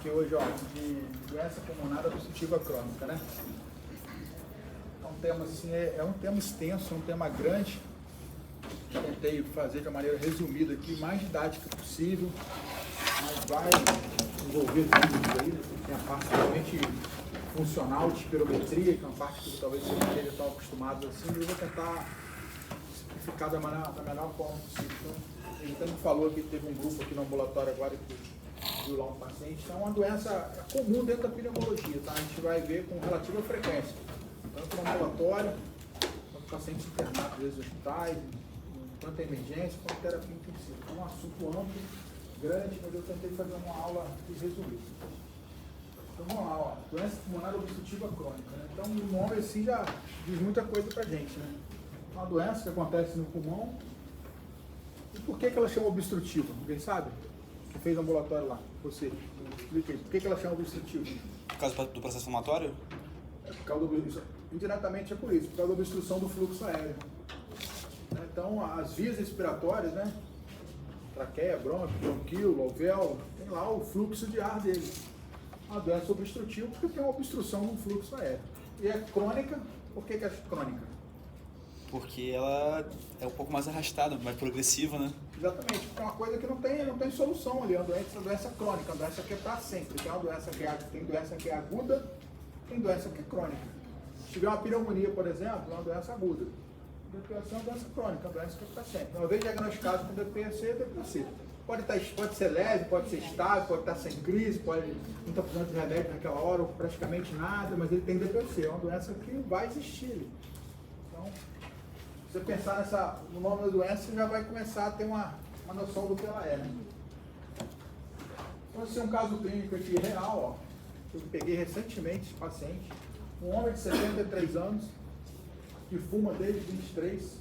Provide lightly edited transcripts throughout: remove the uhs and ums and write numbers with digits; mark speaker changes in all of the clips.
Speaker 1: Que hoje, ó, de doença pulmonar obstrutiva crônica, né? É um tema, assim, é um tema extenso, é um tema grande. Tentei fazer de uma maneira resumida aqui, mais didática possível, mas vai envolver tudo aí, né? Tem a parte realmente funcional de espirometria, que é uma parte que talvez você não esteja tão acostumado assim, e eu vou tentar simplificar da melhor forma possível. Então, ele também falou que teve um grupo aqui no ambulatório agora que viu lá um paciente. Então, é uma doença comum dentro da pneumologia, tá? A gente vai ver com relativa frequência, tanto no ambulatório, quanto pacientes internados, às vezes, em hospitais, tanto em emergência quanto terapia intensiva. Então, é um assunto amplo, grande, mas eu tentei fazer uma aula resumida. Então, vamos lá, ó. Doença pulmonar obstrutiva crônica, né? Então, o nome assim já diz muita coisa pra gente, né? É uma doença que acontece no pulmão. E por que ela chama obstrutiva? Alguém sabe? Você fez ambulatório lá, você, explica aí. Por que ela chama obstrutiva?
Speaker 2: Por causa do processo inflamatório?
Speaker 1: É por causa indiretamente é por isso, por causa da obstrução do fluxo aéreo. Então, as vias respiratórias, né? Traqueia, brônquio, bronquíolo, alvéolo, tem lá o fluxo de ar dele. Uma doença obstrutiva porque tem uma obstrução no fluxo aéreo. E é crônica, por que é crônica?
Speaker 2: Porque ela é um pouco mais arrastada, mais progressiva, né?
Speaker 1: Exatamente, porque é uma coisa que não tem solução ali, é uma doença crônica, uma doença que é para sempre. Tem uma doença que tem doença que é aguda, tem doença que é crônica. Se tiver uma pneumonia, por exemplo, é uma doença aguda. DPOC é uma doença crônica, uma doença que é para sempre. Uma vez diagnosticado com DPOC, é DPOC. Pode ser leve, pode ser estável, pode estar sem crise, não está precisando de remédio naquela hora, ou praticamente nada, mas ele tem DPOC, é uma doença que vai existir. Então, se você pensar no nome da doença, você já vai começar a ter uma noção do que ela é. Né? Então, esse é um caso clínico aqui real, ó. Eu peguei recentemente esse paciente, um homem de 73 anos, que fuma desde 23,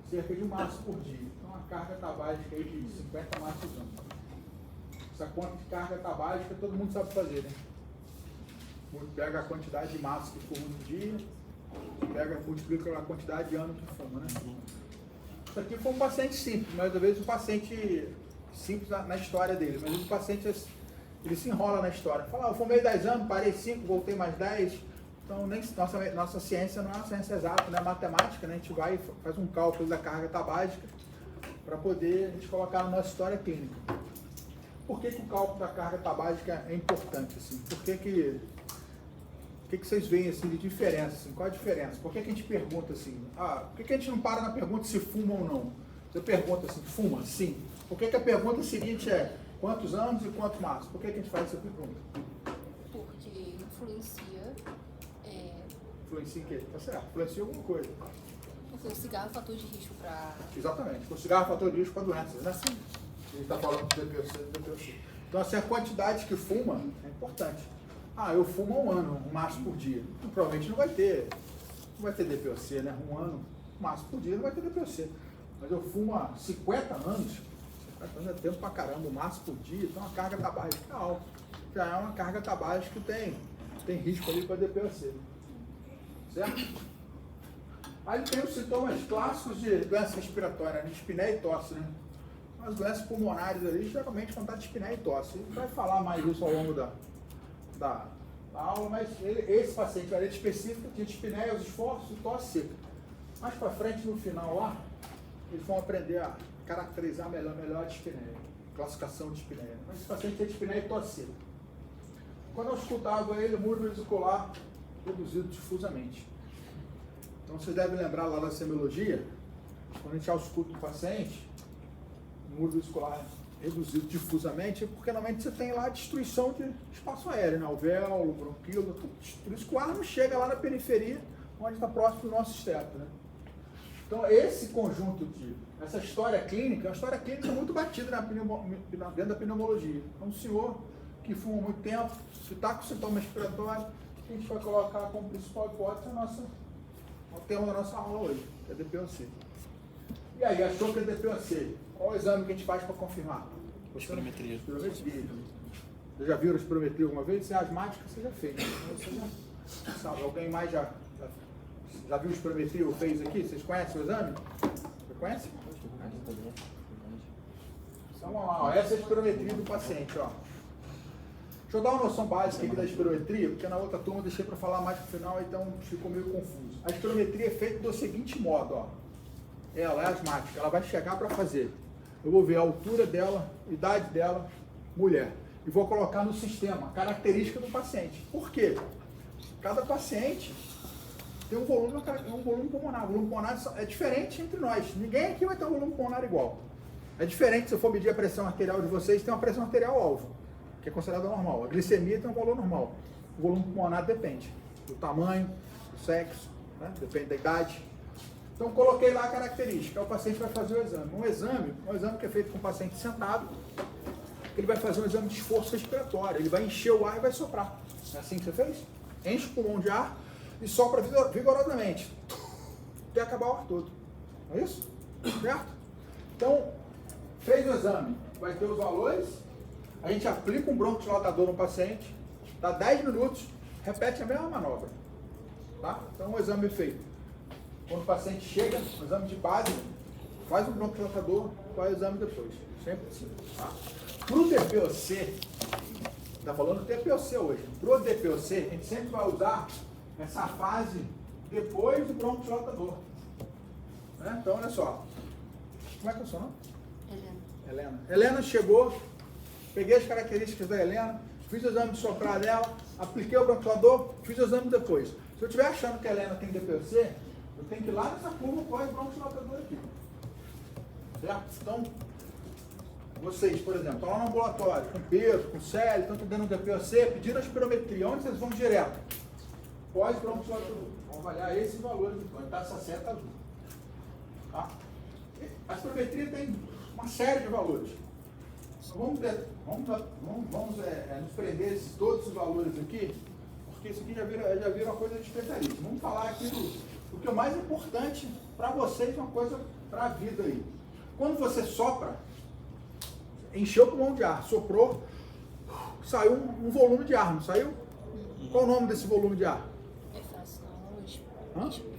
Speaker 1: cerca de 1 maço por dia. Então, a carga tabágica aí de 50 maços ano. Essa conta de carga tabágica todo mundo sabe fazer, né? Pega a quantidade de maços que fuma no dia, multiplica a quantidade de ano que fuma, né? Isso aqui foi um paciente simples, mas às vezes o paciente simples na história dele, mas o paciente ele se enrola na história. Fala, eu fumei 10 anos, parei 5, voltei mais 10. Então, nossa ciência não é uma ciência exata, não é matemática, né? A gente vai e faz um cálculo da carga tabágica para poder a gente colocar na nossa história clínica. Por que o cálculo da carga tabágica é importante? Assim? Por que vocês veem assim, de diferença? Assim? Qual a diferença? Por que a gente pergunta assim? Por que a gente não para na pergunta se fuma ou não? Você pergunta assim, fuma? Sim. Por que a pergunta seguinte é quantos anos e quanto maços? Por que a gente faz essa pergunta?
Speaker 3: Porque influencia
Speaker 1: em quê? Tá certo, influencia alguma coisa.
Speaker 3: Porque o cigarro é fator de risco para...
Speaker 1: Exatamente, o cigarro é fator de risco para doenças, né? Sim. Ele está falando de DPOC. Então, assim, a quantidade que fuma é importante. Eu fumo há 1 ano, 1 maço por dia. Então, provavelmente não vai ter DPOC, né? 1 ano, 1 maço por dia não vai ter DPOC. Mas eu fumo há 50 anos, 50 anos é tempo pra caramba, 1 maço por dia, então a carga tabágica é alta. Já é uma carga tabágica que tem risco ali para DPOC. Certo? Aí tem os sintomas clássicos de doença respiratória, né? Dispneia e tosse, né? As doenças pulmonares ali, geralmente vão estar de dispneia e tosse. A gente vai falar mais disso ao longo da aula, mas esse paciente, a área específica, tinha dispneia, os esforços e tosse seca. Mais para frente, no final lá, eles vão aprender a caracterizar melhor a dispneia, classificação de dispneia. Mas esse paciente tem dispneia e tosse seca. Quando eu escutava ele, o músculo vesicular reduzido difusamente. Então, vocês devem lembrar lá da semiologia, quando a gente ausculta o paciente, o músculo vesicular reduzido difusamente, é porque normalmente você tem lá a destruição de espaço aéreo, né? Alvéolo, bronquíolo, por isso que o ar não chega lá na periferia, onde está próximo do nosso esteto, né? Então, esse conjunto essa história clínica, é uma história clínica muito batida dentro da pneumologia. Então, um senhor que fuma muito tempo, se está com sintoma respiratório, a gente vai colocar como principal hipótese o tema da nossa aula hoje, que é DPOC. E aí, achou que é DPOC? Qual o exame que a gente faz para confirmar?
Speaker 2: Espirometria.
Speaker 1: Espirometria. Vocês já viram a espirometria alguma vez? Se é asmática, você já fez. Você já sabe. Alguém mais já viu a espirometria ou fez aqui? Vocês conhecem o exame? Você conhece? Então vamos lá, ó. Essa é a espirometria do paciente, ó. Deixa eu dar uma noção básica aqui da espirometria, porque na outra turma eu deixei para falar mais pro final, então ficou meio confuso. A espirometria é feita do seguinte modo, ó. Ela é asmática, ela vai chegar para fazer. Eu vou ver a altura dela, idade dela, mulher. E vou colocar no sistema, característica do paciente. Por quê? Cada paciente tem um volume pulmonar. O volume pulmonar é diferente entre nós. Ninguém aqui vai ter um volume pulmonar igual. É diferente se eu for medir a pressão arterial de vocês, tem uma pressão arterial alvo, que é considerada normal. A glicemia tem um valor normal. O volume pulmonar depende do tamanho, do sexo, né? Depende da idade. Então coloquei lá a característica. O paciente vai fazer o exame. Um exame que é feito com o paciente sentado, ele vai fazer um exame de esforço respiratório. Ele vai encher o ar e vai soprar. É assim que você fez? Enche o pulmão de ar e sopra vigorosamente até acabar o ar todo. É isso? Certo? Então, fez o exame, vai ter os valores, a gente aplica um broncodilatador no paciente, dá 10 minutos, repete a mesma manobra. Tá? Então, o exame é feito. Quando o paciente chega, o exame de base, faz o broncodilatador, faz o exame depois. Sempre assim. Tá? Para o DPOC, está falando DPOC hoje. Para o DPOC, a gente sempre vai usar essa fase depois do broncodilatador. Né? Então, olha só. Como é que é o seu nome? Helena. Helena chegou, peguei as características da Helena, fiz o exame de soprar dela, apliquei o broncodilatador, fiz o exame depois. Se eu estiver achando que a Helena tem DPOC, eu tenho que ir lá nessa curva com o broncodilatador aqui. Certo? Então, vocês, por exemplo, estão lá no ambulatório, com Pedro, com Célio, estão dando um DPOC, pediram a espirometria. Onde vocês vão direto? Pós-broncodilatador. Vão avaliar esses valores, então, está essa seta azul. Tá? A espirometria tem uma série de valores. Vamos nos prender todos os valores aqui, porque isso aqui já vira uma coisa de especialista. Vamos falar aqui do que é mais importante para vocês, uma coisa para a vida aí. Quando você sopra, encheu o pulmão de ar, soprou, saiu um volume de ar, não saiu? Qual o nome desse volume de ar?
Speaker 3: É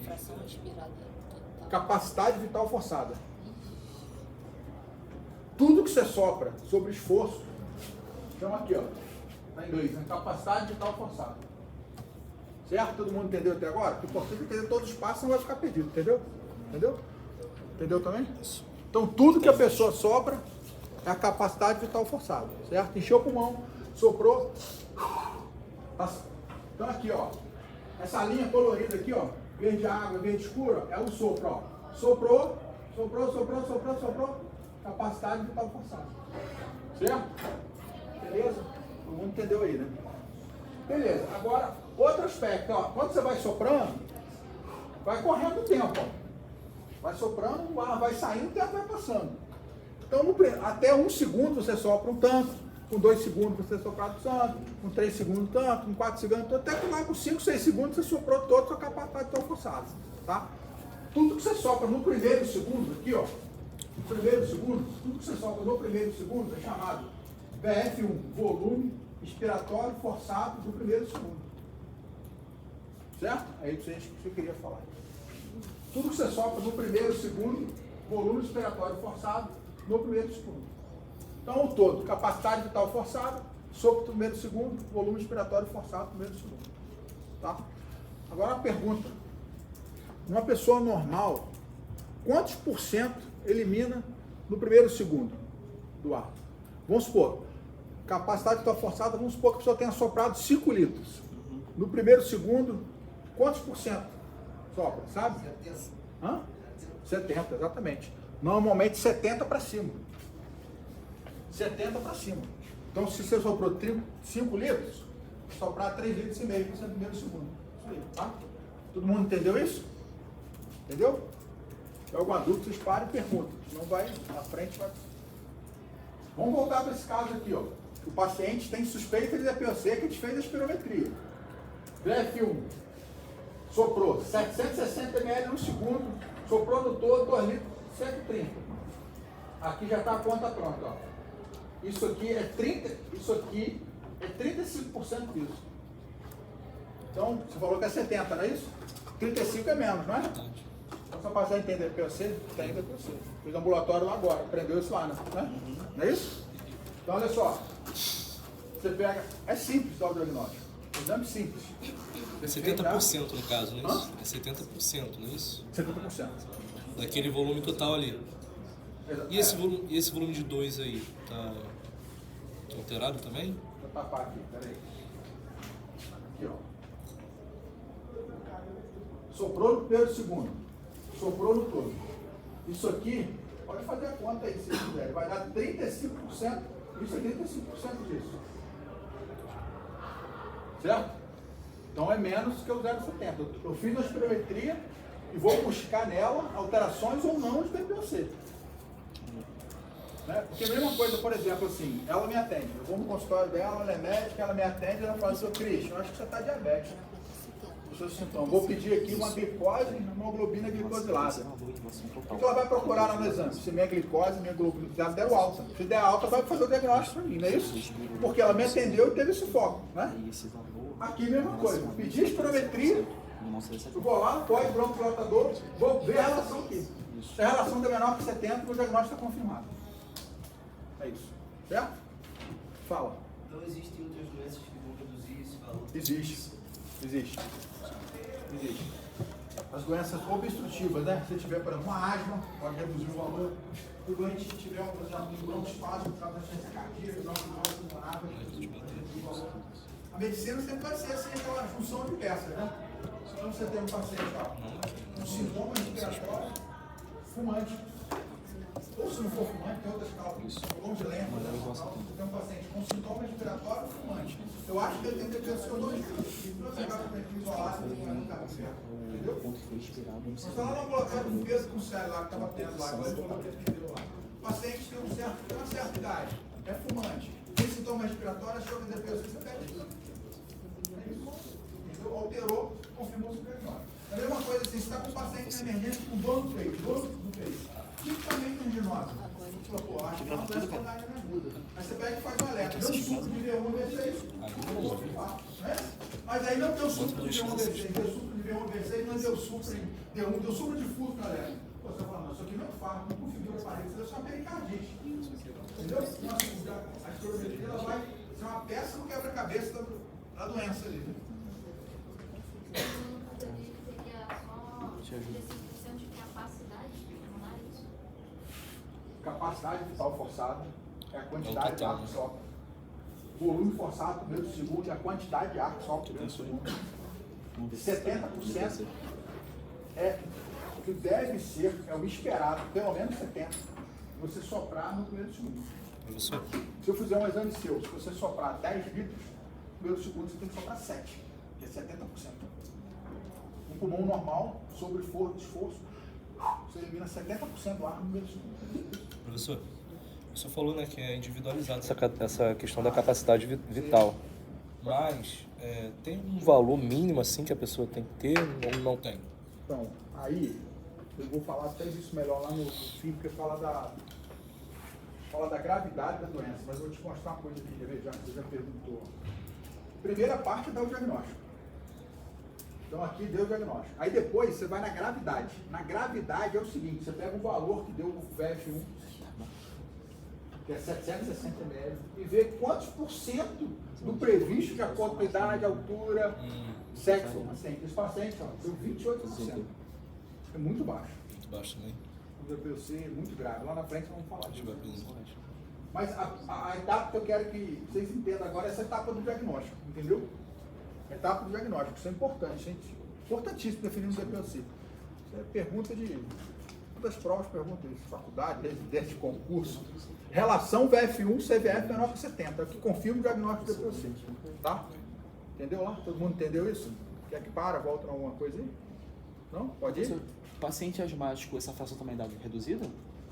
Speaker 3: fração expirada total.
Speaker 1: Capacidade vital forçada. Tudo que você sopra sobre esforço, chama aqui, ó, tá em inglês, né? Capacidade vital forçada. Certo? Todo mundo entendeu até agora? O importante é entender todos os passos, não vai ficar perdido, entendeu? Entendeu? Entendeu também? Então, tudo que a pessoa sopra é a capacidade vital forçada, certo? Encheu o pulmão, soprou. Então, aqui, ó, essa linha colorida aqui, ó, verde água, verde escuro, é o sopro, ó. Soprou, capacidade vital forçada. Certo? Beleza? Todo mundo entendeu aí, né? Beleza. Agora, outro aspecto, ó. Quando você vai soprando, vai correndo o tempo, ó. Vai soprando, o ar vai saindo, o tempo vai passando. Então, até 1 segundo você sopra um tanto, com 2 segundos você sopra tanto, com 3 segundos tanto, com 4 segundos tanto, até que lá com 5, 6 segundos você soprou toda a sua capacidade vital forçada. Tá? Tudo que você sopra no primeiro segundo, aqui, ó, no primeiro segundo, tudo que você sopra no primeiro segundo é chamado VF1, volume expiratório forçado do primeiro segundo. Certo? É isso que você queria falar. Tudo que você sopra no primeiro segundo, volume expiratório forçado no primeiro segundo. Então, o todo, capacidade vital forçada, sopro do primeiro segundo, volume expiratório forçado no primeiro segundo. Tá? Agora a pergunta. Uma pessoa normal, quantos por cento elimina no primeiro segundo do ar? Vamos supor, capacidade vital forçada, vamos supor que a pessoa tenha soprado 5 litros. No primeiro segundo, quantos por cento sopra, sabe? 70, exatamente. Normalmente 70 para cima. 70 para cima. Então, se você soprou 5 litros, soprar 3,5 litros no primeiro segundo. Isso aí, tá? Todo mundo entendeu isso? Entendeu? Se tem alguma dúvida, vocês parem e perguntam. Senão vai na frente, vai. Vamos voltar para esse caso aqui, ó. O paciente tem suspeita de DPOC que a gente fez a espirometria. VF1. Soprou 760 ml no segundo, soprou no todo 2 litros, 130. Aqui já está a conta pronta, ó. Isso aqui é 30, isso aqui é 35% disso. Então, você falou que é 70, não é isso? 35 é menos, não é? Então, só para você entender DPOC, tem DPOC. Fiz ambulatório lá agora, aprendeu isso lá, né? Não é isso? Então, olha só. Você pega, é simples dar o diagnóstico, exame simples.
Speaker 4: É 70% no caso, não é isso? É 70%, não é isso?
Speaker 1: 70%.
Speaker 4: Daquele volume total ali. E esse volume de 2 aí, tá alterado também?
Speaker 1: Vou tapar aqui, peraí. Aqui, ó. Soprou no primeiro segundo. Soprou no todo. Isso aqui, pode fazer a conta aí se quiser. Vai dar 35%. Isso é 35% disso. Certo? Então é menos que o 0,70. Eu fiz a espirometria e vou buscar nela alterações ou não de DPOC. Né? Porque a mesma coisa, por exemplo, assim, ela me atende. Eu vou no consultório dela, ela é médica, ela me atende, ela fala assim, ô Cris, eu acho que você está diabético. Os seus sintomas. Vou pedir aqui uma glicose, uma hemoglobina glicosilada. O que ela vai procurar no exame? Se minha glicose, minha glucosilada deram alta. Se der alta, vai fazer o diagnóstico para mim, não é isso? Porque ela me atendeu e teve esse foco, né? Aqui, mesma coisa. Pedi espirometria, eu vou lá, pode, broncodilatador, vou ver a relação aqui. Se a relação é menor que 70, o diagnóstico está confirmado. É isso. Certo? Fala.
Speaker 5: Não existem outras doenças que vão reduzir esse valor?
Speaker 1: Existe. Existe. As doenças obstrutivas, né? Se tiver, por exemplo, uma asma, pode reduzir o valor. Se o doente tiver, por exemplo, um broncoespasmo, por causa da ciência cardíaca, pulmonar, vai reduzir o valor. A medicina sempre vai ser assim, aquela função diversa, né? Então você tem um paciente com sintoma respiratório, fumante. Ou se não for fumante, tem outras causas. Longilento, você tem um paciente com sintoma respiratório, fumante. Eu acho que ele tem DPOC 2. Não vai ficar com isolado, não está certo. Entendeu? Nós estamos lá no ambulatório com peso com sério lá, que estava tendo lá, agora ele falou que ele entendeu lá. O paciente tem uma certa idade, é fumante, tem sintoma respiratório, achou que DPOC, você pede tudo. Alterou, confirmou o diagnóstico. É a mesma coisa assim, você está com um paciente na emergência com dor no peito, tipicamente anginosa. Você fala, pô, acho que é uma doença coronária não aguda. Aí você pega e faz um alerta, deu suco de V1, V6, né? Mas aí não deu suco de V1, V6, deu suco de V1, V6, não deu suco de D1, deu suco de difuso na alerta. Pô, você fala, não, isso aqui não é fármaco, não configura parede, isso é só pericardite. Entendeu? A espirometria ela vai ser uma peça no quebra-cabeça da doença ali. Capacidade vital forçada é a quantidade de ar que sobe. Volume forçado primeiro segundo é a quantidade de ar que sobe primeiro segundo. 70% é o que deve ser, é o esperado, pelo menos 70%, você soprar no primeiro segundo. Se eu fizer um exame seu, se você soprar 10 litros, no primeiro segundo você tem que soprar 7, que é 70%. Um pulmão normal, sobre esforço, você elimina 70% do ar no primeiro segundo.
Speaker 4: Professor, o senhor falou, né, que é individualizado essa questão da capacidade vital, mas tem um valor mínimo assim que a pessoa tem que ter ou não tem?
Speaker 1: Então, aí eu vou falar até isso melhor lá no fim, porque fala da gravidade da doença, mas eu vou te mostrar uma coisa aqui, já que você já perguntou. Primeira parte dá o diagnóstico. Então aqui deu o diagnóstico. Aí depois você vai na gravidade. Na gravidade é o seguinte, você pega o valor que deu o VF1, que é 760 ml, e vê quantos por cento do previsto de acordo com a idade, altura, sexo do paciente. Esse paciente, ó, deu 28%. É muito baixo.
Speaker 4: Muito baixo também.
Speaker 1: O DPOC é muito grave. Lá na frente vamos falar disso. Mas a etapa que eu quero que vocês entendam agora é essa etapa do diagnóstico, entendeu? A etapa do diagnóstico, isso é importante, gente. Importantíssimo definir um DPOC. Isso é pergunta de... Todas as provas perguntam isso. Faculdade, residência, concurso. Relação VF1, CVF menor que 70. É o que confirma o diagnóstico do DPOC. Tá? Entendeu lá? Todo mundo entendeu isso? Quer que volta em alguma coisa aí? Não? Pode ir?
Speaker 2: Paciente asmático, essa fração também dá reduzida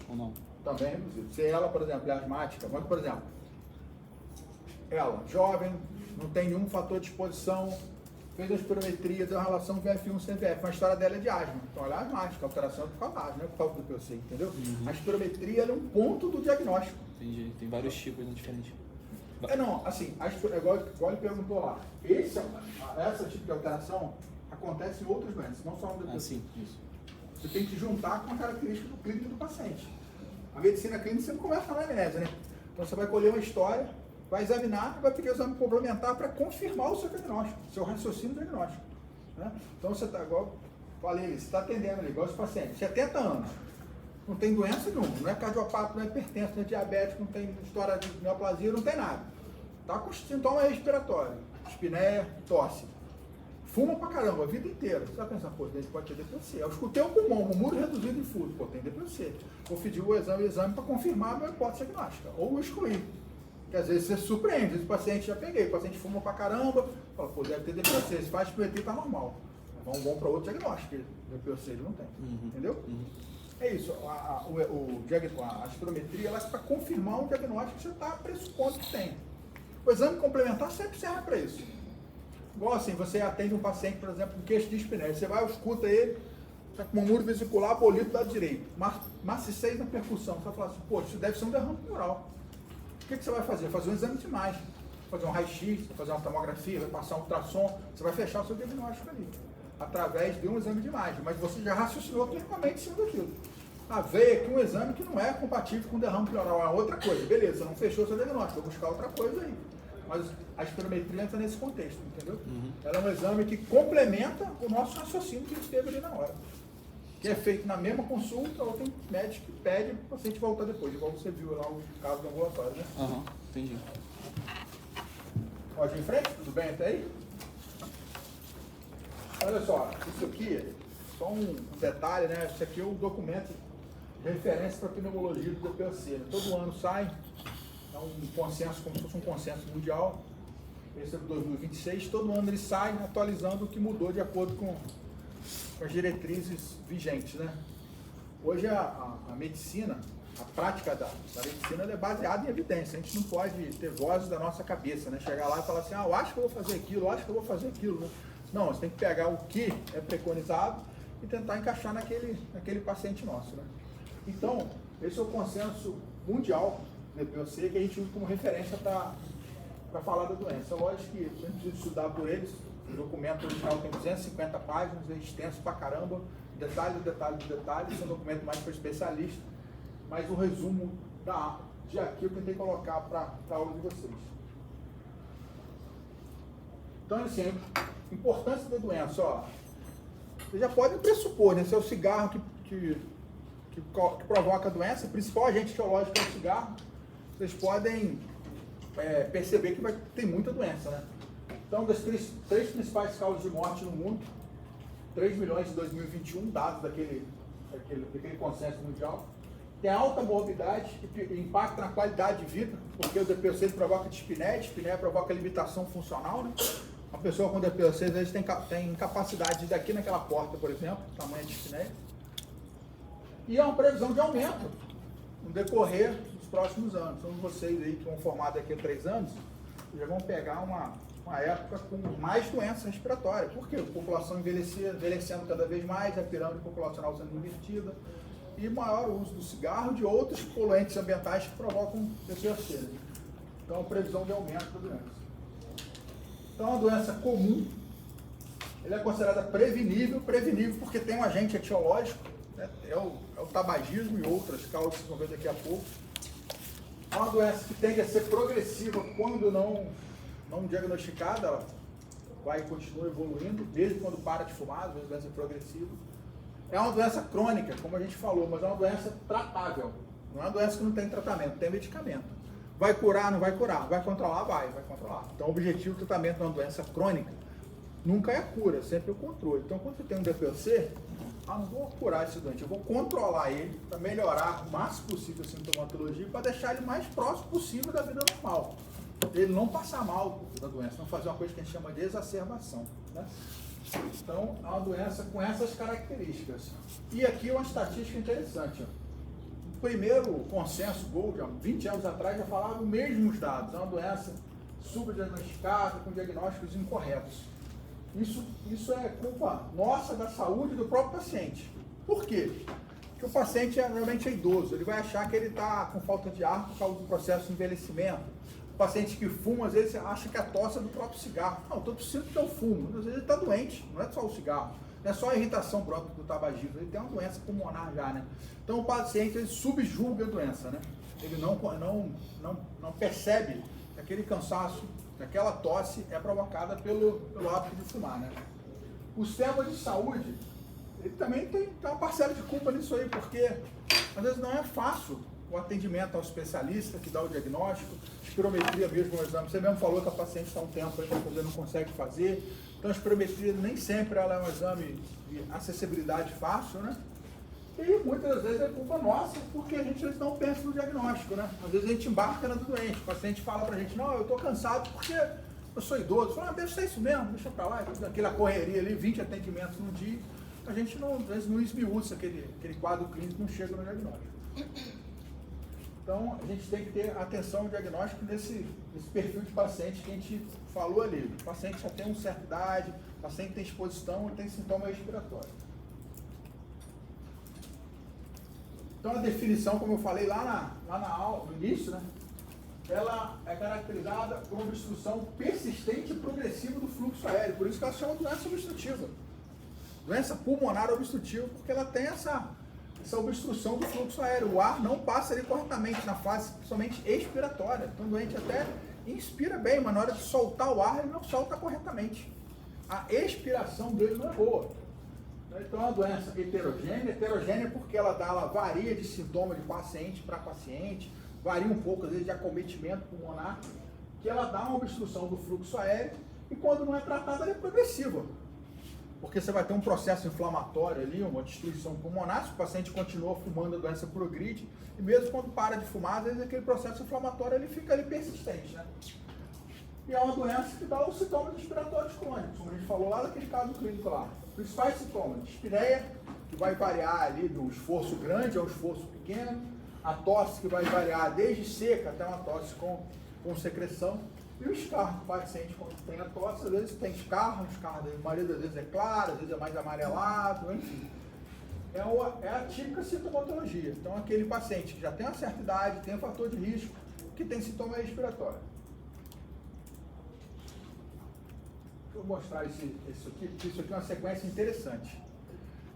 Speaker 2: ou não?
Speaker 1: Também é reduzido. Se ela, por exemplo, é asmática, mas, por exemplo, ela, jovem, não tem nenhum fator de exposição, fez a espirometria, deu uma relação VF1-CVF, mas a história dela é de asma. Então ela é asmática, a alteração é por causa da asma, não é por causa do POC, entendeu? A espirometria é um ponto do diagnóstico.
Speaker 2: Entendi, tem vários tipos, né, diferentes.
Speaker 1: Não, assim, igual ele perguntou lá, essa tipo de alteração acontece em outras doenças, não só no DPOC.
Speaker 2: Sim, isso.
Speaker 1: Você tem que juntar com a característica do clínico do paciente. A medicina clínica sempre começa na anamnese, né? Então você vai colher uma história, vai examinar e vai pedir o exame complementar para confirmar o seu diagnóstico, seu raciocínio diagnóstico. Né? Então você está, igual falei, você está atendendo ali, igual esse paciente, 70 anos, não tem doença nenhuma, não é cardiopata, não é hipertenso, não é diabético, não tem história de neoplasia, não tem nada. Está com sintoma respiratório, espinéia, tosse. Fuma pra caramba a vida inteira. Você vai pensar, pô, ele pode ter DPC. Eu escutei o pulmão, um muro reduzido em fluido, pô, tem DPC. Vou pedir o exame para confirmar a minha hipótese diagnóstica, ou excluir. Porque às vezes você surpreende, o paciente já peguei, o paciente fuma pra caramba, fala, pô, deve ter DPC, se faz PET tá normal. Vamos para outro diagnóstico, DPC ele não tem. Entendeu? É isso, a espirometria ela é para confirmar um diagnóstico que você está pressupondo que tem. O exame complementar sempre serve para isso. Igual assim, você atende um paciente, por exemplo, com queixo de espinéia, você vai, escuta ele, está com um muro vesicular polido do lado direito, maciçez na percussão, você vai falar assim, pô, isso deve ser um derrame pleural. O que você vai fazer? Fazer um exame de imagem, fazer um raio-x, fazer uma tomografia, vai passar um ultrassom, você vai fechar o seu diagnóstico ali, através de um exame de imagem, mas você já raciocinou clinicamente em cima daquilo. Veio aqui um exame que não é compatível com derrame pleural, é outra coisa, beleza, não fechou o seu diagnóstico, vou buscar outra coisa aí. Mas a espirometria entra nesse contexto, entendeu? Ela é um exame que complementa o nosso raciocínio que a gente teve ali na hora. Que é feito na mesma consulta, ou tem médico que pede para o paciente voltar depois, igual você viu lá o caso do ambulatório, né?
Speaker 2: Entendi.
Speaker 1: Pode ir em frente? Tudo bem até aí? Olha só, isso aqui, só um detalhe, né? Isso aqui é o documento de referência para a pneumologia do DPOC. Né? Todo ano sai. É um consenso, como se fosse um consenso mundial, esse é de 2026, todo ano ele sai atualizando o que mudou de acordo com as diretrizes vigentes, né? Hoje a medicina, a prática da medicina é baseada em evidência, a gente não pode ter vozes da nossa cabeça, né? Chegar lá e falar assim, eu acho que eu vou fazer aquilo, eu acho que eu vou fazer aquilo, né? Não, você tem que pegar o que é preconizado e tentar encaixar naquele paciente nosso, né? Então, esse é o consenso mundial DPOC que a gente usa como referência para falar da doença. Lógico que a gente precisa estudar por eles, o documento original tem 250 páginas, é extenso pra caramba, detalhe, esse é um documento mais para especialista, mas o resumo de aqui eu tentei colocar para a aula de vocês. Então, assim, a importância da doença, ó, você já pode pressupor, né, se é o cigarro que provoca a doença, o principal agente etiológico é o cigarro, vocês podem perceber que vai ter muita doença, né? Então, das três principais causas de morte no mundo, 3 milhões em 2021, dados daquele consenso mundial, tem alta morbidade que impacta na qualidade de vida, porque o DPOC provoca dispneia provoca limitação funcional, né? Uma pessoa com DPOC às vezes tem incapacidade de ir daqui naquela porta, por exemplo, tamanho de dispneia, e é uma previsão de aumento no decorrer dos próximos anos. Então vocês aí que vão formar daqui a 3 anos, já vão pegar uma época com mais doença respiratória. Por quê? A população envelhecendo cada vez mais, a pirâmide populacional sendo invertida, e maior uso do cigarro e de outros poluentes ambientais que provocam DPOC. Então, previsão de aumento da doença. Então, é uma doença comum, ela é considerada prevenível porque tem um agente etiológico, né? É o tabagismo e outras causas que vocês vão ver daqui a pouco. É uma doença que tende a ser progressiva quando não diagnosticada, ela vai e continua evoluindo, mesmo quando para de fumar, às vezes a doença é progressiva. É uma doença crônica, como a gente falou, mas é uma doença tratável. Não é uma doença que não tem tratamento, tem medicamento. Vai curar, não vai curar. Vai controlar, vai controlar. Então o objetivo do tratamento de uma doença crônica nunca é a cura, sempre é o controle. Então quando você tem um DPOC, não vou curar esse doente, eu vou controlar ele para melhorar o máximo possível a sintomatologia, para deixar ele mais próximo possível da vida normal. Ele não passar mal da doença, não fazer uma coisa que a gente chama de exacerbação, né? Então, é uma doença com essas características. E aqui uma estatística interessante. O primeiro consenso Gold, 20 anos atrás, já falava os mesmos dados. É uma doença subdiagnosticada, com diagnósticos incorretos. Isso é culpa nossa, da saúde do próprio paciente. Por quê? Porque o paciente realmente é idoso, ele vai achar que ele está com falta de ar por causa do processo de envelhecimento. O paciente que fuma, às vezes, acha que a tosse é do próprio cigarro. Não, estou tossindo porque eu fumo. Às vezes ele está doente, não é só o cigarro. Não é só a irritação brônquica do tabagismo, ele tem uma doença pulmonar já, né? Então o paciente ele subjuga a doença, né? Ele não percebe aquele cansaço, aquela tosse é provocada pelo hábito de fumar, né? O sistema de saúde, ele também tem uma parcela de culpa nisso aí, porque às vezes não é fácil o atendimento ao especialista que dá o diagnóstico, espirometria mesmo, o exame. Você mesmo falou que a paciente está um tempo aí para fazer, não consegue fazer. Então a espirometria nem sempre ela é um exame de acessibilidade fácil, né? E muitas vezes é culpa nossa, porque a gente às vezes não pensa no diagnóstico, né? Às vezes a gente embarca na do doente, o paciente fala pra gente, não, eu estou cansado porque eu sou idoso. Fala, deixa ser isso mesmo, deixa pra lá, aquela correria ali, 20 atendimentos num dia, a gente não, às vezes não esmiuça aquele quadro clínico, não chega no diagnóstico. Então a gente tem que ter atenção ao diagnóstico nesse perfil de paciente que a gente falou ali. O paciente já tem uma certa idade, o paciente tem exposição, tem sintoma respiratório. Então a definição, como eu falei lá na aula, no início, né, ela é caracterizada por uma obstrução persistente e progressiva do fluxo aéreo. Por isso que ela se chama doença obstrutiva. Doença pulmonar obstrutiva, porque ela tem essa obstrução do fluxo aéreo. O ar não passa ali corretamente na fase principalmente expiratória. Então o doente até inspira bem, mas na hora de soltar o ar, ele não solta corretamente. A expiração dele não é boa. Então é uma doença heterogênea porque ela varia de sintoma de paciente para paciente, varia um pouco, às vezes, de acometimento pulmonar, que ela dá uma obstrução do fluxo aéreo e quando não é tratada, ela é progressiva. Porque você vai ter um processo inflamatório ali, uma destruição pulmonar, se o paciente continua fumando, a doença progride, e mesmo quando para de fumar, às vezes aquele processo inflamatório ele fica ali persistente, né? E é uma doença que dá os sintomas respiratórios crônicos, como a gente falou lá daquele caso clínico lá. Principais sintomas, dispneia, que vai variar ali do esforço grande ao esforço pequeno, a tosse que vai variar desde seca até uma tosse com secreção, e o escarro, o paciente quando tem a tosse, às vezes tem escarro, a maioria das vezes é claro, às vezes é mais amarelado, enfim. É a típica sintomatologia. Então aquele paciente que já tem uma certa idade, tem um fator de risco, que tem sintoma respiratório. Vou mostrar isso aqui, porque isso aqui é uma sequência interessante.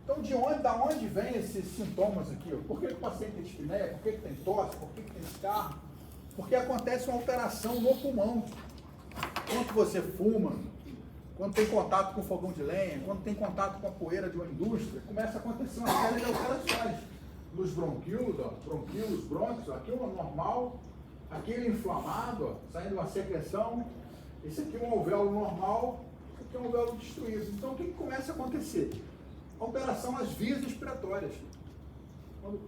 Speaker 1: Então, da onde vem esses sintomas aqui? Por que o paciente tem dispneia? Por que tem tosse? Por que tem escarro? Porque acontece uma alteração no pulmão. Quando você fuma, quando tem contato com fogão de lenha, quando tem contato com a poeira de uma indústria, começa a acontecer uma série de alterações nos brônquios, brônquios, aqui uma normal, aquele inflamado, ó, saindo uma secreção, esse aqui é um alvéolo normal, esse aqui é um alvéolo destruído. Então o que começa a acontecer? Alteração nas vias respiratórias.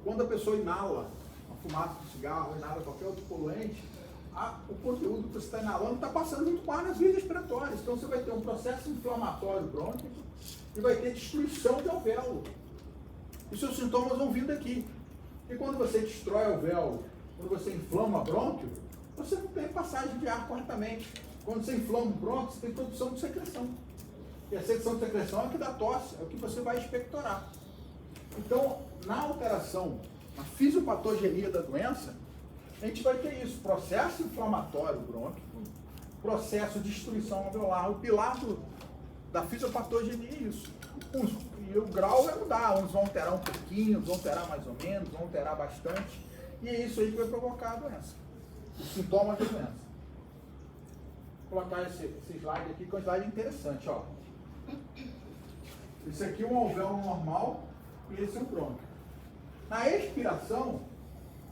Speaker 1: Quando a pessoa inala a fumaça de cigarro, inala qualquer outro poluente, o conteúdo que você está inalando está passando muito ar nas vias respiratórias. Então você vai ter um processo inflamatório brônquico e vai ter destruição de alvéolo. E seus sintomas vão vindo aqui. E quando você destrói o alvéolo, quando você inflama o brônquio, você não tem passagem de ar corretamente. Quando você inflama o brônquio, você tem produção de secreção. E a secreção de secreção é o que dá tosse, é o que você vai expectorar. Então, na alteração, na fisiopatogenia da doença, a gente vai ter isso, processo inflamatório brônquico, processo de destruição alveolar. O pilar da fisiopatogenia é isso. E o grau vai mudar, uns vão alterar um pouquinho, uns vão alterar mais ou menos, vão alterar bastante. E é isso aí que vai provocar a doença, os sintomas da doença. Vou colocar esse slide aqui, que é um slide interessante, ó. Esse aqui é um alvéolo normal e esse é um brônquio. Na expiração,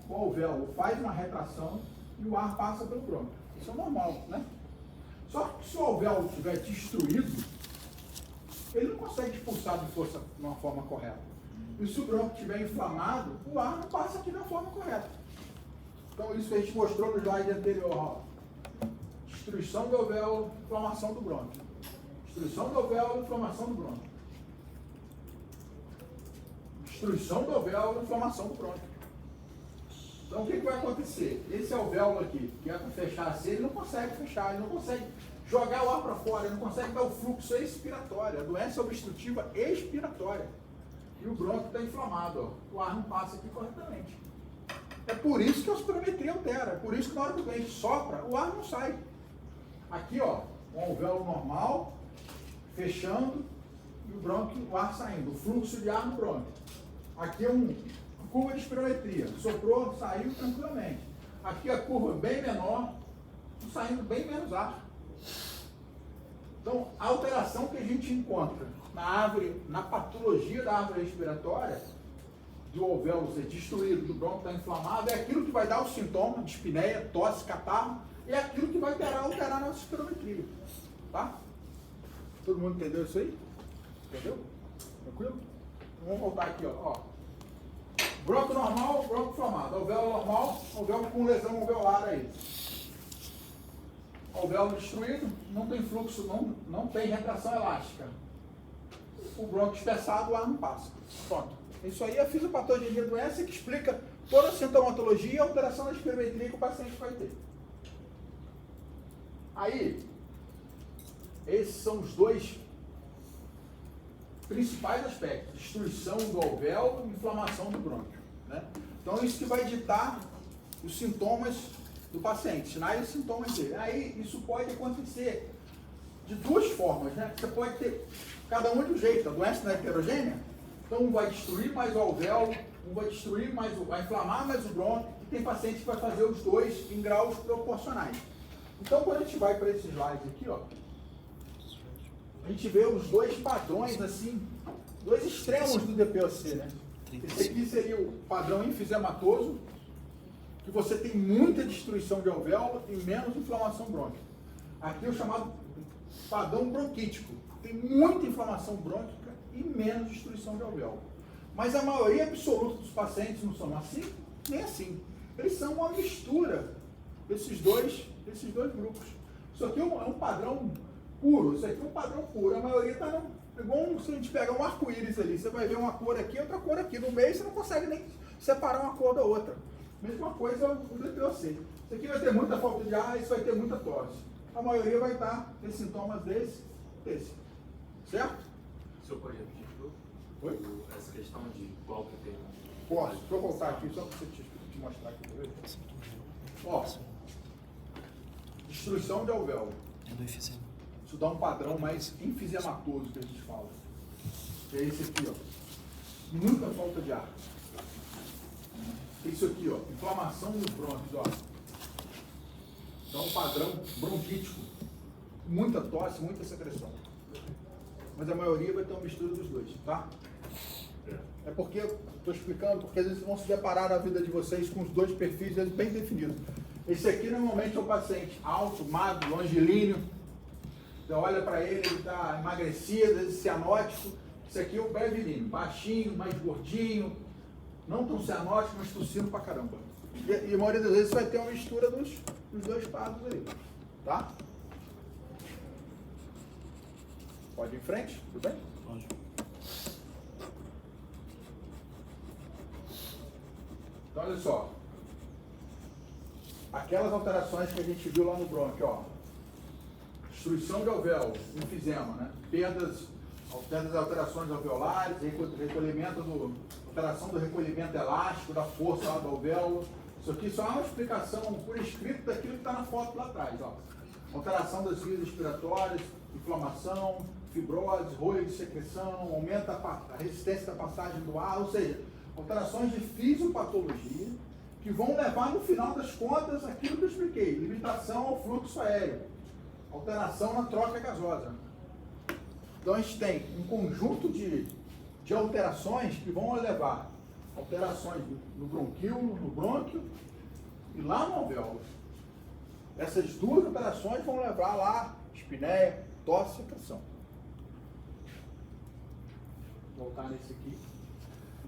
Speaker 1: o alvéolo faz uma retração e o ar passa pelo brônquio. Isso é normal, né? Só que se o alvéolo estiver destruído, ele não consegue expulsar de força de uma forma correta. E se o brônquio estiver inflamado, o ar não passa aqui da forma correta. Então isso que a gente mostrou no slide anterior, ó. Destruição do alvéolo, inflamação do brônquio. Destruição do alvéolo, inflamação do brônquio. Destruição do alvéolo, inflamação do brônquio. Então o que vai acontecer? Esse alvéolo aqui, que é para fechar assim, ele não consegue fechar, ele não consegue jogar o ar para fora, ele não consegue dar o fluxo expiratório. A doença obstrutiva expiratória. E o brônquio está inflamado, ó. O ar não passa aqui corretamente. É por isso que a espirometria altera, é por isso que na hora que o doente sopra, o ar não sai. Aqui, ó, um alvéolo normal, fechando, e o brônquio, o ar saindo, o fluxo de ar no brônquio. Aqui é uma curva de espirometria, soprou, saiu tranquilamente. Aqui a curva bem menor, saindo bem menos ar. Então, a alteração que a gente encontra na árvore, na patologia da árvore respiratória, do alvéolo ser destruído, do bronco estar inflamado, é aquilo que vai dar o sintoma de espineia, tosse, catarro, e é aquilo que vai alterar a nossa espirometria. Tá? Todo mundo entendeu isso aí? Entendeu? Tranquilo? Vamos voltar aqui, ó. Bronco normal, bronco inflamado. Alvéolo normal, alvéolo com lesão alveolar aí. Alvéolo destruído, não tem fluxo, não tem retração elástica. O bronco espessado, o ar não passa. Pronto. Isso aí é a fisiopatologia da doença que explica toda a sintomatologia e a alteração da espirometria que o paciente vai ter. Aí, esses são os dois principais aspectos: destruição do alvéolo e inflamação do brônquio. Né? Então, isso que vai ditar os sintomas do paciente, sinais e sintomas dele. Aí, isso pode acontecer de duas formas. Né? Você pode ter cada um de um jeito. A doença não é heterogênea, então um vai destruir mais o alvéolo, um vai destruir mais vai inflamar mais o brônquio, e tem paciente que vai fazer os dois em graus proporcionais. Então, quando a gente vai para esse slide aqui, ó, a gente vê os dois padrões, assim, dois extremos do DPOC, né? Esse aqui seria o padrão enfisematoso, que você tem muita destruição de alvéolo e menos inflamação brônquica. Aqui é o chamado padrão bronquítico, tem muita inflamação brônquica e menos destruição de alvéolo. Mas a maioria absoluta dos pacientes não são assim, nem assim. Eles são uma mistura desses dois grupos. Isso aqui é um padrão puro, isso aqui é um padrão puro. A maioria está igual se a gente pegar um arco-íris ali, você vai ver uma cor aqui, outra cor aqui. No meio você não consegue nem separar uma cor da outra. Mesma coisa o DPOC. Isso aqui vai ter muita falta de ar, isso vai ter muita tosse. A maioria vai ter sintomas desse. Certo?
Speaker 6: O senhor pode repetir de novo?
Speaker 1: Oi?
Speaker 6: Essa questão de qual que tem...
Speaker 1: Posso. Deixa eu voltar aqui só para você te mostrar aqui. Ó, destruição de alvéolo.
Speaker 2: É do enfisema.
Speaker 1: Isso dá um padrão mais enfisematoso que a gente fala. Que é esse aqui, ó. Muita falta de ar. Isso aqui, ó. Inflamação nos brônquios, ó. Dá um padrão bronquítico. Muita tosse, muita secreção. Mas a maioria vai ter uma mistura dos dois, tá? É porque, estou explicando, porque às vezes vão se deparar na vida de vocês com os dois perfis bem definidos. Esse aqui normalmente é o paciente alto, magro, longilíneo. Você olha para ele está emagrecido, às vezes cianótico. Esse aqui é o brevilíneo, baixinho, mais gordinho, não tão cianótico, mas tossindo pra caramba. E a maioria das vezes vai ter uma mistura dos dois quadros ali, tá? Pode ir em frente, tudo bem?
Speaker 2: Pode.
Speaker 1: Então, olha só. Aquelas alterações que a gente viu lá no brônquio, ó. Destruição de alvéolo, enfisema, né? Perdas, alterações alveolares, alteração do recolhimento elástico, da força lá do alvéolo. Isso aqui só é uma explicação por escrito daquilo que está na foto lá atrás, ó. Alteração das vias respiratórias, inflamação, fibrose, rolho de secreção, aumenta a resistência da passagem do ar, ou seja, alterações de fisiopatologia que vão levar, no final das contas, aquilo que eu expliquei, limitação ao fluxo aéreo, alteração na troca gasosa. Então a gente tem um conjunto de alterações que vão levar alterações no bronquíolo, no brônquio e lá no alvéolo. Essas duas alterações vão levar lá espineia, tosse e secreção. Vou voltar nesse aqui.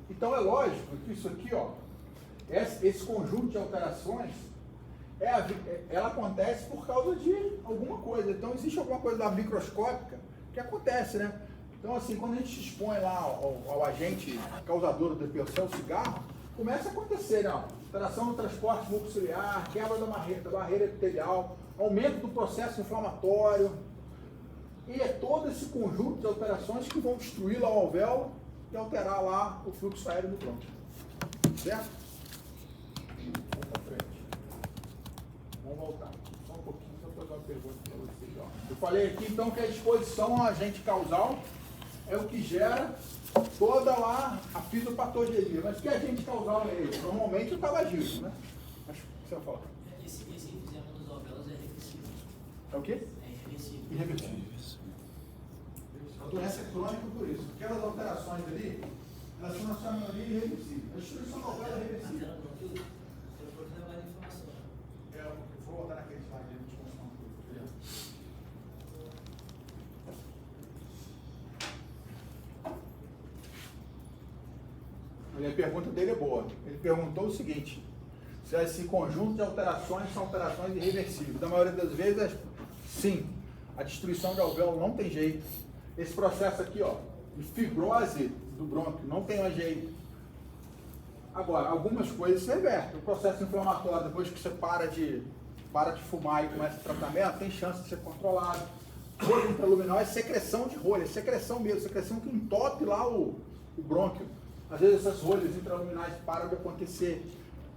Speaker 1: Então é lógico que isso aqui, ó, esse conjunto de alterações, ela acontece por causa de alguma coisa. Então existe alguma coisa lá microscópica que acontece, né? Então assim, quando a gente se expõe lá ao agente causador do DPOC, o cigarro, começa a acontecer, né? Alteração no transporte mucociliar, quebra da barreira epitelial, aumento do processo inflamatório. E é todo esse conjunto de alterações que vão destruir lá o alvéolo e alterar lá o fluxo aéreo do brônquio. Certo? Vamos para frente. Vamos voltar. Só um pouquinho, só fazer uma pergunta para vocês. Ó. Eu falei aqui então que a exposição ao agente causal é o que gera toda lá a fisiopatologia. Mas que agente causal é esse? Normalmente o tabagismo, né? Acho que você vai falar.
Speaker 5: Esse enfisema dos alvéolos é regressivo.
Speaker 1: É o quê?
Speaker 5: É irreversível.
Speaker 1: Irreversível. A doença é crônica por isso. Aquelas alterações ali, elas são na sua maioria irreversíveis. A destruição da alvéola é reversível.
Speaker 5: Você não pode levar a informação.
Speaker 1: Eu vou voltar naquele slide ali, te mostrar uma coisa. A pergunta dele é boa. Ele perguntou o seguinte: se esse conjunto de alterações são alterações irreversíveis. Da maioria das vezes, sim. A destruição de alvéolo não tem jeito. Esse processo aqui, ó, de fibrose do brônquio, não tem mais jeito. Agora, algumas coisas se revertem. O processo inflamatório, depois que você para de fumar e começa o tratamento, tem chance de ser controlado. Rolha intraluminal é secreção de rolha, secreção mesmo, secreção que entope lá o brônquio. Às vezes essas rolhas intraluminais param de acontecer.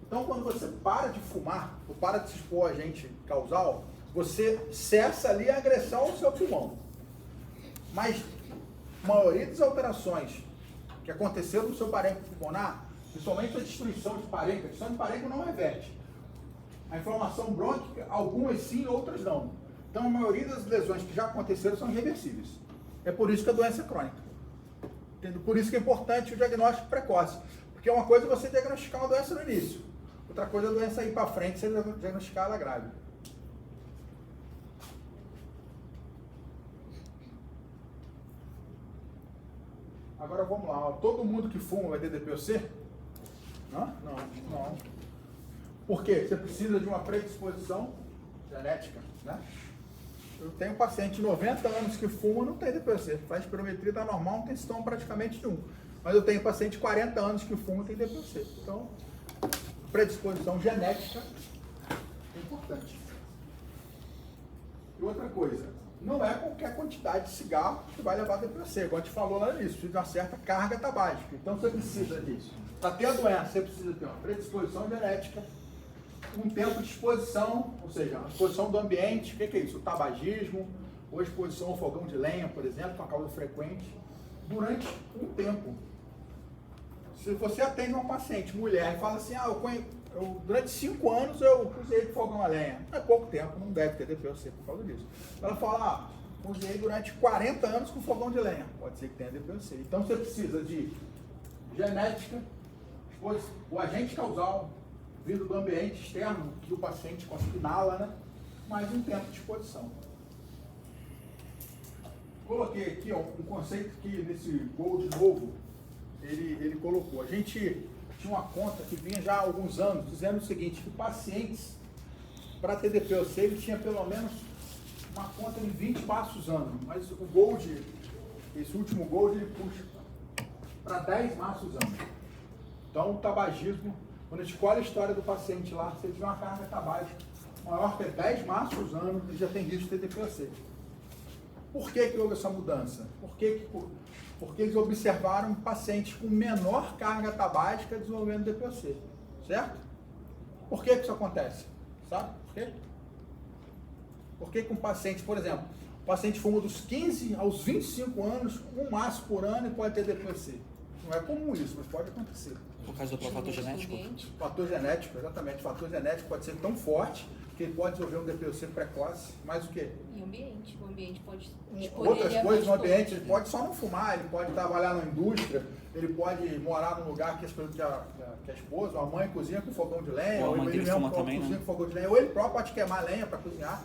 Speaker 1: Então, quando você para de fumar, ou para de se expor a agente causal, você cessa ali a agressão ao seu pulmão. Mas a maioria das alterações que aconteceram no seu parênquima pulmonar, principalmente a destruição de parênquima, a destruição de parênquima não reverte. A inflamação brônquica, algumas sim, outras não. Então, a maioria das lesões que já aconteceram são irreversíveis. É por isso que a doença é crônica. Entendeu? Por isso que é importante o diagnóstico precoce. Porque uma coisa é você diagnosticar uma doença no início. Outra coisa é a doença ir para frente e você diagnosticar ela grave. Agora vamos lá. Todo mundo que fuma vai ter DPOC? Não? Não. Por quê? Você precisa de uma predisposição genética, né? Eu tenho um paciente de 90 anos que fuma, não tem DPOC. Faz espirometria, tá normal, não tem sintoma praticamente nenhum. Mas eu tenho paciente de 40 anos que fuma e tem DPOC. Então, predisposição genética é importante. E outra coisa, não é qualquer quantidade de cigarro que vai levar a DPOC. Igual a gente falou lá nisso, precisa de uma certa carga tabágica. Então, você precisa disso. Para ter a doença, você precisa ter uma predisposição genética, um tempo de exposição, ou seja, a exposição do ambiente. O que é isso? O tabagismo, ou exposição ao fogão de lenha, por exemplo, que é uma causa frequente, durante um tempo. Se você atende uma paciente, mulher, e fala assim, durante 5 anos eu usei de fogão a lenha. É pouco tempo, não deve ter DPOC por causa disso. Ela fala, usei durante 40 anos com fogão de lenha. Pode ser que tenha DPOC. Então você precisa de genética, o agente causal, vindo do ambiente externo, que o paciente consegue inala, né? Mais um tempo de exposição. Coloquei aqui um conceito que nesse Gold novo, ele colocou. A gente tinha uma conta que vinha já há alguns anos, dizendo o seguinte, que pacientes, para ter DPOC, ele tinha pelo menos uma conta de 20 passos ano. Mas o Gold, esse último Gold, ele puxa para 10 maços ano. Então, o tabagismo, quando a gente escolhe a história do paciente lá, se ele tiver uma carga tabágica maior que 10 maços ano, ele já tem risco de ter DPOC. Por que houve essa mudança? Porque eles observaram pacientes com menor carga tabágica desenvolvendo DPOC. Certo? Por que isso acontece? Sabe por quê? Porque com paciente, por exemplo, o paciente fuma dos 15 aos 25 anos, um maço por ano e pode ter DPOC. Não é comum isso, mas pode acontecer.
Speaker 2: Por causa do fator genético?
Speaker 1: Fator genético, exatamente. Fator genético pode ser tão forte que ele pode desenvolver um DPOC precoce. Mas o quê?
Speaker 3: E o ambiente. O ambiente pode
Speaker 1: outras coisas no ambiente, ele pode só não fumar, ele pode trabalhar na indústria, ele pode morar num lugar que a esposa, ou a mãe cozinha com fogão de lenha, ou ele mesmo cozinha com fogão de lenha, ou ele próprio pode queimar lenha para cozinhar.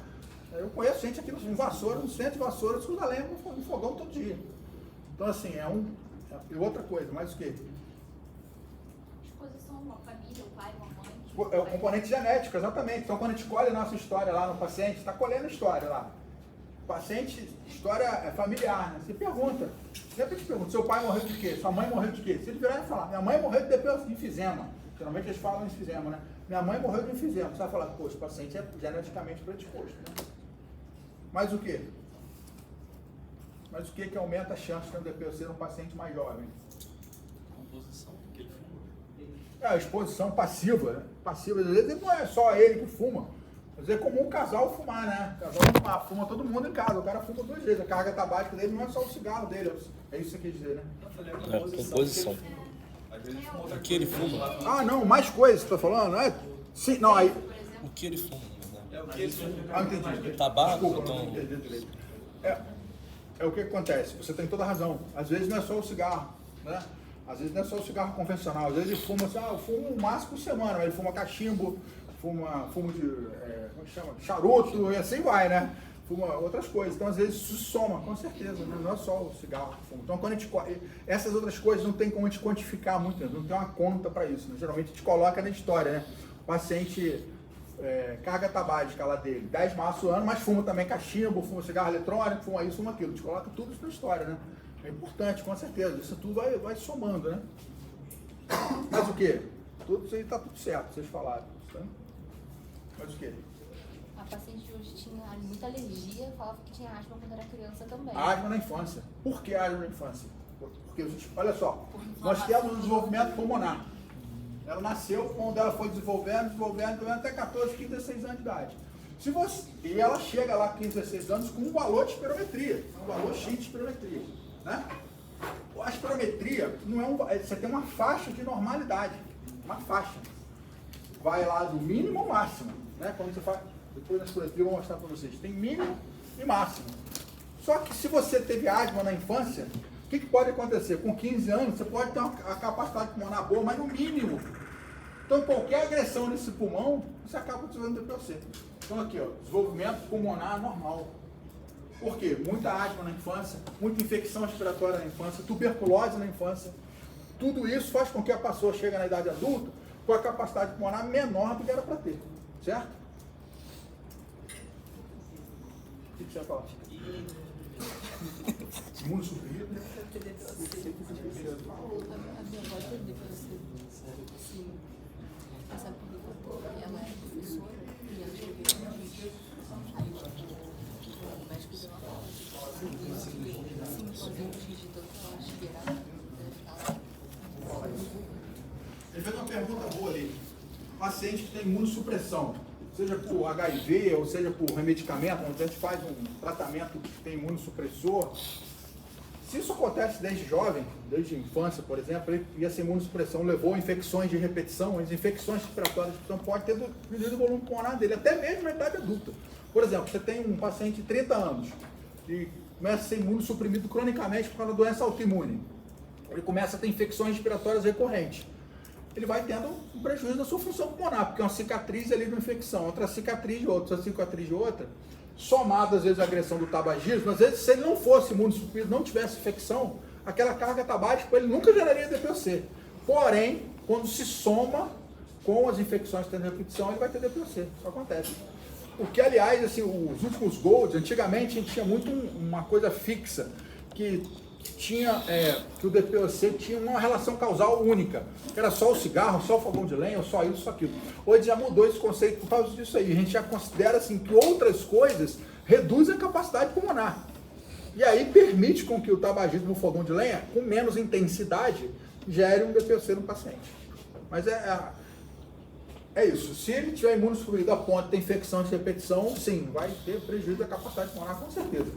Speaker 1: Eu conheço gente aqui no Vassoura, no centro de Vassoura, que usa lenha no fogão todo dia. Então, assim, e outra coisa, mais o quê?
Speaker 3: Exposição, uma família, o pai, uma mãe.
Speaker 1: É o componente genético, exatamente. Então, quando a gente colhe a nossa história lá no paciente, está colhendo a história lá. Paciente, história familiar, né? Você pergunta, sempre te pergunta, seu pai morreu de quê? Sua mãe morreu de quê? Se ele virar e falar, minha mãe morreu de enfisema. Geralmente eles falam enfisema, né? Minha mãe morreu de enfisema. Você vai falar, pô, esse paciente é geneticamente predisposto, né? Mas o quê? Mas o que aumenta a chance de ter um DPOC num paciente mais jovem?
Speaker 2: Composição que ele fuma.
Speaker 1: É a exposição passiva, né? Passiva, às vezes não é só ele que fuma. Às vezes é comum um casal fumar, né? O casal fuma todo mundo em casa. O cara fuma 2 vezes. A carga tabágica dele não é só o cigarro dele. É isso que você quer dizer, né?
Speaker 6: Eu falei a
Speaker 4: composição.
Speaker 6: Às vezes fuma
Speaker 4: O que ele fuma?
Speaker 1: Ah, não, mais coisas que você tá falando, não é? Sim, não, aí.
Speaker 4: O que ele fuma, né?
Speaker 1: entendi.
Speaker 4: Tabaco,
Speaker 1: Desculpa,
Speaker 4: então-
Speaker 1: não entendi direito. É o que acontece, você tem toda a razão. Às vezes não é só o cigarro, né? Às vezes não é só o cigarro convencional. Às vezes ele fuma assim, eu fumo um maço por semana, mas ele fuma cachimbo, fumo de, como que chama? Charuto, e assim vai, né? Fuma outras coisas. Então, às vezes, isso soma, com certeza, né? Não é só o cigarro que fuma. Então, quando a gente, essas outras coisas não tem como a gente quantificar muito, né? Não tem uma conta para isso, né? Geralmente a gente coloca na história, né? O paciente carga tabágica lá dele, 10 maços ano, mas fuma também cachimbo, fuma cigarro eletrônico, fuma isso, fuma aquilo. A gente coloca tudo isso na história, né? É importante, com certeza. Isso tudo vai somando, né? Mas o quê? Tudo isso aí tá tudo certo, vocês falaram. Tá? Mas o quê?
Speaker 3: A paciente de hoje tinha muita alergia, falava que tinha asma quando era criança também.
Speaker 1: Asma na infância. Por que asma na infância? Porque, olha só, nós temos um desenvolvimento pulmonar. Ela nasceu, o pulmão dela foi desenvolvendo até 14, 15, 16 anos de idade. E ela chega lá com 15, 16 anos com um valor de espirometria, um valor X de espirometria. Né? A espirometria não é você tem uma faixa de normalidade, uma faixa. Vai lá do mínimo ao máximo. Né? Quando você faz, depois na espirometria eu vou mostrar para vocês. Tem mínimo e máximo. Só que se você teve asma na infância, o que pode acontecer? Com 15 anos você pode ter a capacidade pulmonar boa, mas no mínimo. Então qualquer agressão nesse pulmão, você acaba desenvolvendo DPOC. Então aqui, ó, desenvolvimento pulmonar normal. Por quê? Muita asma na infância, muita infecção respiratória na infância, tuberculose na infância. Tudo isso faz com que a pessoa chegue na idade adulta com a capacidade pulmonar menor do que era para ter. Certo? O que você vai falar? Imunossuprimido.
Speaker 3: A minha avó teve DPOC. Sim. Essa ela é professora e ela escreveu um vídeo. O médico deu uma aula. Sim, fazer um vídeo de ela esperar.
Speaker 1: Ele fez uma pergunta boa ali. Paciente que tem imunossupressão, seja por HIV ou seja por remedicamento, onde a gente faz um tratamento que tem imunossupressor. Se isso acontece desde jovem, desde a infância, por exemplo, e essa imunossupressão levou a infecções de repetição, as infecções respiratórias de repetição pode ter diminuído o volume pulmonar dele, até mesmo na idade adulta. Por exemplo, você tem um paciente de 30 anos e começa a ser imunossuprimido cronicamente por causa da doença autoimune. Ele começa a ter infecções respiratórias recorrentes. Ele vai tendo um prejuízo na sua função pulmonar, porque é uma cicatriz ali de uma infecção, outra cicatriz de outra, somado às vezes à agressão do tabagismo, às vezes se ele não fosse imunossuprimido, não tivesse infecção, aquela carga tabágica ele nunca geraria DPOC. Porém, quando se soma com as infecções que tem repetição, ele vai ter DPOC. Isso acontece. Porque, aliás, assim, os últimos Golds, antigamente a gente tinha muito uma coisa fixa, que o DPOC tinha uma relação causal única, que era só o cigarro, só o fogão de lenha, só isso, só aquilo. Hoje já mudou esse conceito por causa disso aí. A gente já considera assim, que outras coisas reduzem a capacidade pulmonar. E aí permite com que o tabagismo no fogão de lenha, com menos intensidade, gere um DPOC no paciente. Mas é isso. Se ele tiver imunossuprimido a ponto de ter infecção de repetição, sim, vai ter prejuízo da capacidade pulmonar, com certeza.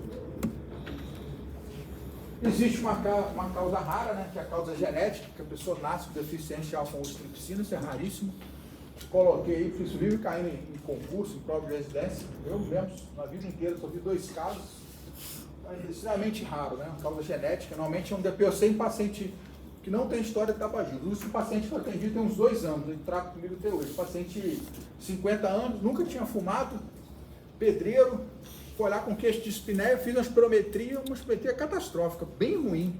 Speaker 1: Existe uma causa rara, né, que é a causa genética, que a pessoa nasce com deficiência de alfa-1-tripsina, isso é raríssimo. Coloquei aí, fiz vivo caindo em concurso, em prova de residência. Eu mesmo, na vida inteira, só vi 2 casos. É extremamente raro, né? Uma causa genética. Normalmente é um DPOC em paciente que não tem história de tabagismo. O último paciente que eu atendi tem uns 2 anos, ele trata comigo até hoje. Paciente 50 anos, nunca tinha fumado, pedreiro, foi lá com queixo de espinéia, fiz uma espirometria catastrófica, bem ruim.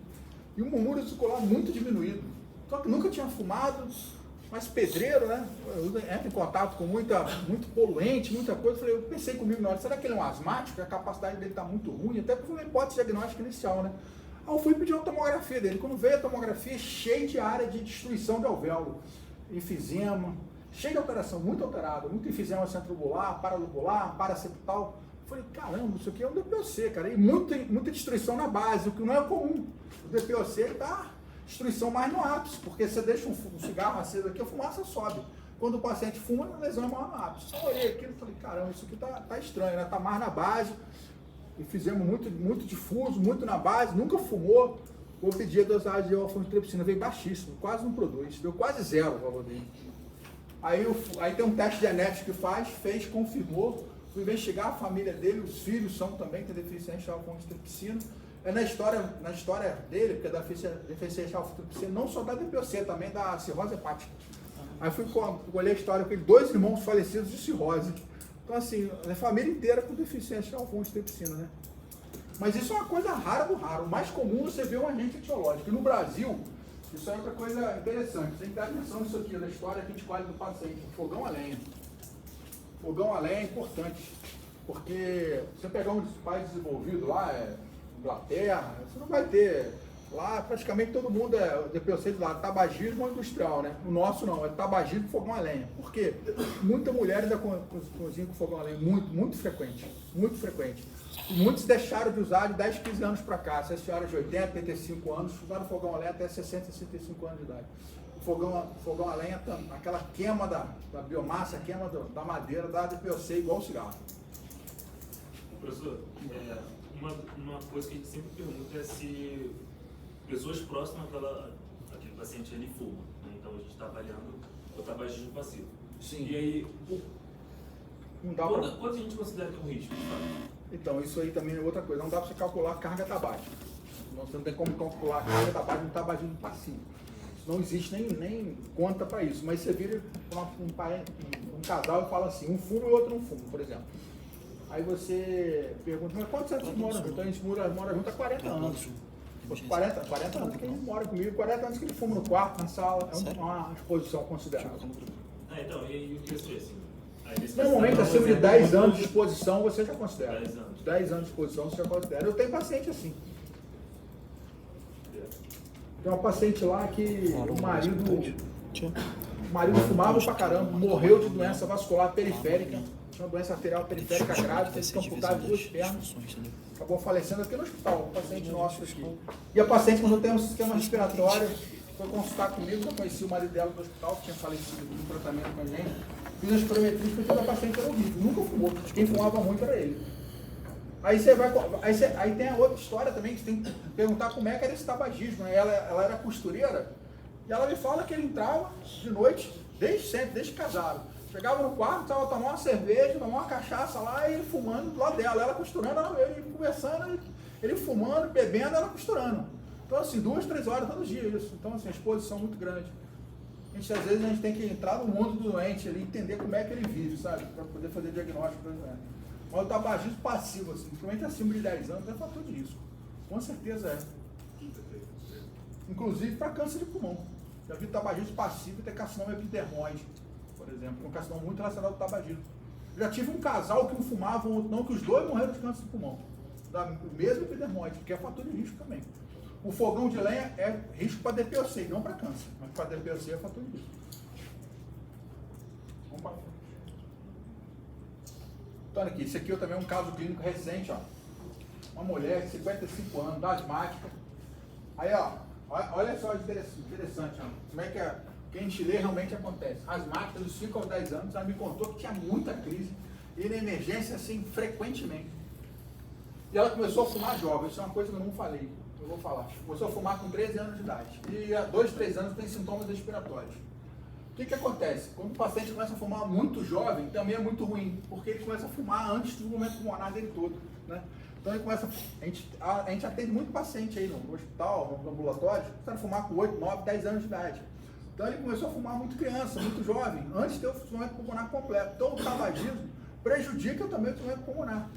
Speaker 1: E um murmúrio vesicular muito diminuído. Só que nunca tinha fumado, mas pedreiro, né? Entra em contato com muito poluente, muita coisa. Eu pensei comigo na hora, será que ele é um asmático? A capacidade dele está muito ruim, até porque foi uma hipótese diagnóstica inicial, né? Aí eu fui pedir uma tomografia dele. Quando veio a tomografia, cheio de área de destruição de alvéolo, enfisema, cheio de alteração, muito alterado, muito enfisema centrobular, paralobular, paraseptal. Falei, caramba, isso aqui é um DPOC, cara, e muita destruição na base, o que não é comum. O DPOC está destruição mais no ápice, porque você deixa um cigarro aceso aqui, a fumaça sobe. Quando o paciente fuma, a lesão é maior no ápice. Só olhei aquilo e falei, caramba, isso aqui tá estranho, né? Tá mais na base, e fizemos muito difuso, muito na base, nunca fumou. Vou pedir a dosagem de alfa-1-tripsina, veio baixíssimo, quase não produz, deu quase 0 o valor dele. Aí tem um teste genético que fez, confirmou. Fui investigar a família dele, os filhos são também, tem deficiência alfa-1-antitripsina. Na história dele, porque da deficiência alfa-1-antitripsina, não só da DPOC, também da cirrose hepática. Aí fui olhar a história com ele, 2 irmãos falecidos de cirrose. Então, assim, a família inteira com deficiência alfa-1-antitripsina, né? Mas isso é uma coisa rara do raro. O mais comum você vê um agente etiológico. E no Brasil, isso é outra coisa interessante. Você tem que dar atenção nisso aqui, da história que a gente escolhe do paciente. Fogão a lenha. Fogão a lenha é importante. Porque você pegar um país desenvolvido lá, Inglaterra, você não vai ter. Lá praticamente todo mundo é DPOC de lá, tabagismo industrial, né? O nosso não, é tabagismo e fogão a lenha. Por quê? Muita mulher ainda cozinha com fogão a lenha, muito frequente, muito frequente. E muitos deixaram de usar de 10, 15 anos para cá. Essas senhoras de 80, 85 anos usaram fogão a lenha até 60, 65 anos de idade. O fogão a lenha, aquela queima da biomassa, queima da madeira, da DPOC igual o cigarro.
Speaker 6: Professor, uma coisa que a gente sempre pergunta é se pessoas próximas àquele paciente ele fuma, né? Então a gente está avaliando o tabagismo passivo.
Speaker 1: Sim.
Speaker 6: E aí,
Speaker 1: Não dá
Speaker 6: quanto a gente considera que é um risco?
Speaker 1: Então, isso aí também é outra coisa. Não dá para você calcular a carga tabágica. Você não tem como calcular a carga tabágica no tabagismo passivo. Não existe nem conta para isso. Mas você vira um casal e fala assim, um fuma e o outro não fuma, por exemplo. Aí você pergunta, mas quantos anos vocês moram juntos? Então a gente mora junto há 40 anos. 40 anos que ele mora comigo, 40 anos que ele fuma no quarto, na sala. É uma exposição considerável.
Speaker 6: Então, e o que assim?
Speaker 1: Normalmente, acima de 10 anos de exposição, você já considera.
Speaker 6: 10 anos.
Speaker 1: 10 anos de exposição, você já considera. Eu tenho paciente assim. Tem uma paciente lá que o marido fumava pra caramba, morreu de doença vascular periférica, tinha uma doença arterial periférica grave, teve que amputar 2 pernas, acabou falecendo aqui no hospital, um paciente nosso aqui. E a paciente, quando tem um sistema respiratório, foi consultar comigo, já conheci o marido dela no hospital, que tinha falecido no tratamento com a gente. Fiz a espirometria porque a paciente era horrível, nunca fumou. Quem fumava muito era ele. Aí tem a outra história também, que você tem que perguntar como é que era esse tabagismo. Ela era costureira e ela me fala que ele entrava de noite, desde sempre, desde que casaram. Chegava no quarto, estava tomando uma cerveja, tomando uma cachaça lá e ele fumando do lado dela. Ela costurando, ele conversando, ele fumando, bebendo, ela costurando. Então assim, 2, 3 horas todo dia isso. Então assim, a exposição muito grande. Às vezes a gente tem que entrar no mundo do doente ali, entender como é que ele vive, sabe? Para poder fazer diagnóstico do doente. Mas o tabagismo passivo, assim, principalmente acima de 10 anos, é fator de risco. Com certeza é. Inclusive para câncer de pulmão. Já vi tabagismo passivo ter carcinoma epidermoide, por exemplo, um carcinoma muito relacionado ao tabagismo. Já tive um casal que um fumava, um outro não, que os dois morreram de câncer de pulmão. O mesmo epidermoide, que é fator de risco também. O fogão de lenha é risco para DPOC, não para câncer, mas para DPOC é fator de risco. Vamos para frente. Então, aqui, esse aqui também é um caso clínico recente, ó. Uma mulher de 55 anos, asmática. Aí, ó, olha só interessante, ó. Como é que a gente lê realmente acontece. Asmática, dos 5 aos 10 anos, ela me contou que tinha muita crise e na emergência, assim, frequentemente. E ela começou a fumar jovem, isso é uma coisa que eu não falei. Eu vou falar. Começou a fumar com 13 anos de idade. E há 2, 3 anos tem sintomas respiratórios. O que acontece? Quando o paciente começa a fumar muito jovem, também é muito ruim, porque ele começa a fumar antes do momento pulmonar dele todo, né? Então ele começa, a gente atende muito paciente aí no hospital, no ambulatório, começando a fumar com 8, 9, 10 anos de idade. Então ele começou a fumar muito criança, muito jovem, antes de ter o momento pulmonar completo. Então o tabagismo prejudica também o momento pulmonar.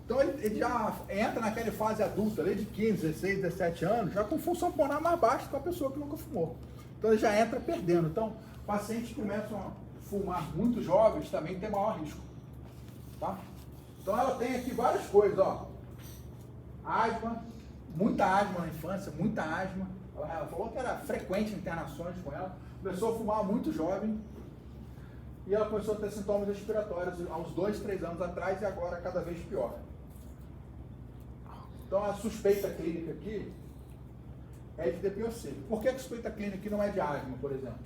Speaker 1: Então ele já entra naquela fase adulta, ali de 15, 16, 17 anos, já com função pulmonar mais baixa que a pessoa que nunca fumou. Então ele já entra perdendo. Então, pacientes que começam a fumar muito jovens também tem maior risco. Tá? Então ela tem aqui várias coisas, ó. Asma, muita asma na infância, muita asma. Ela falou que era frequente internações com ela. Começou a fumar muito jovem. E ela começou a ter sintomas respiratórios há uns 2, 3 anos atrás e agora cada vez pior. Então a suspeita clínica aqui é de DPOC. Por que a suspeita clínica aqui não é de asma, por exemplo?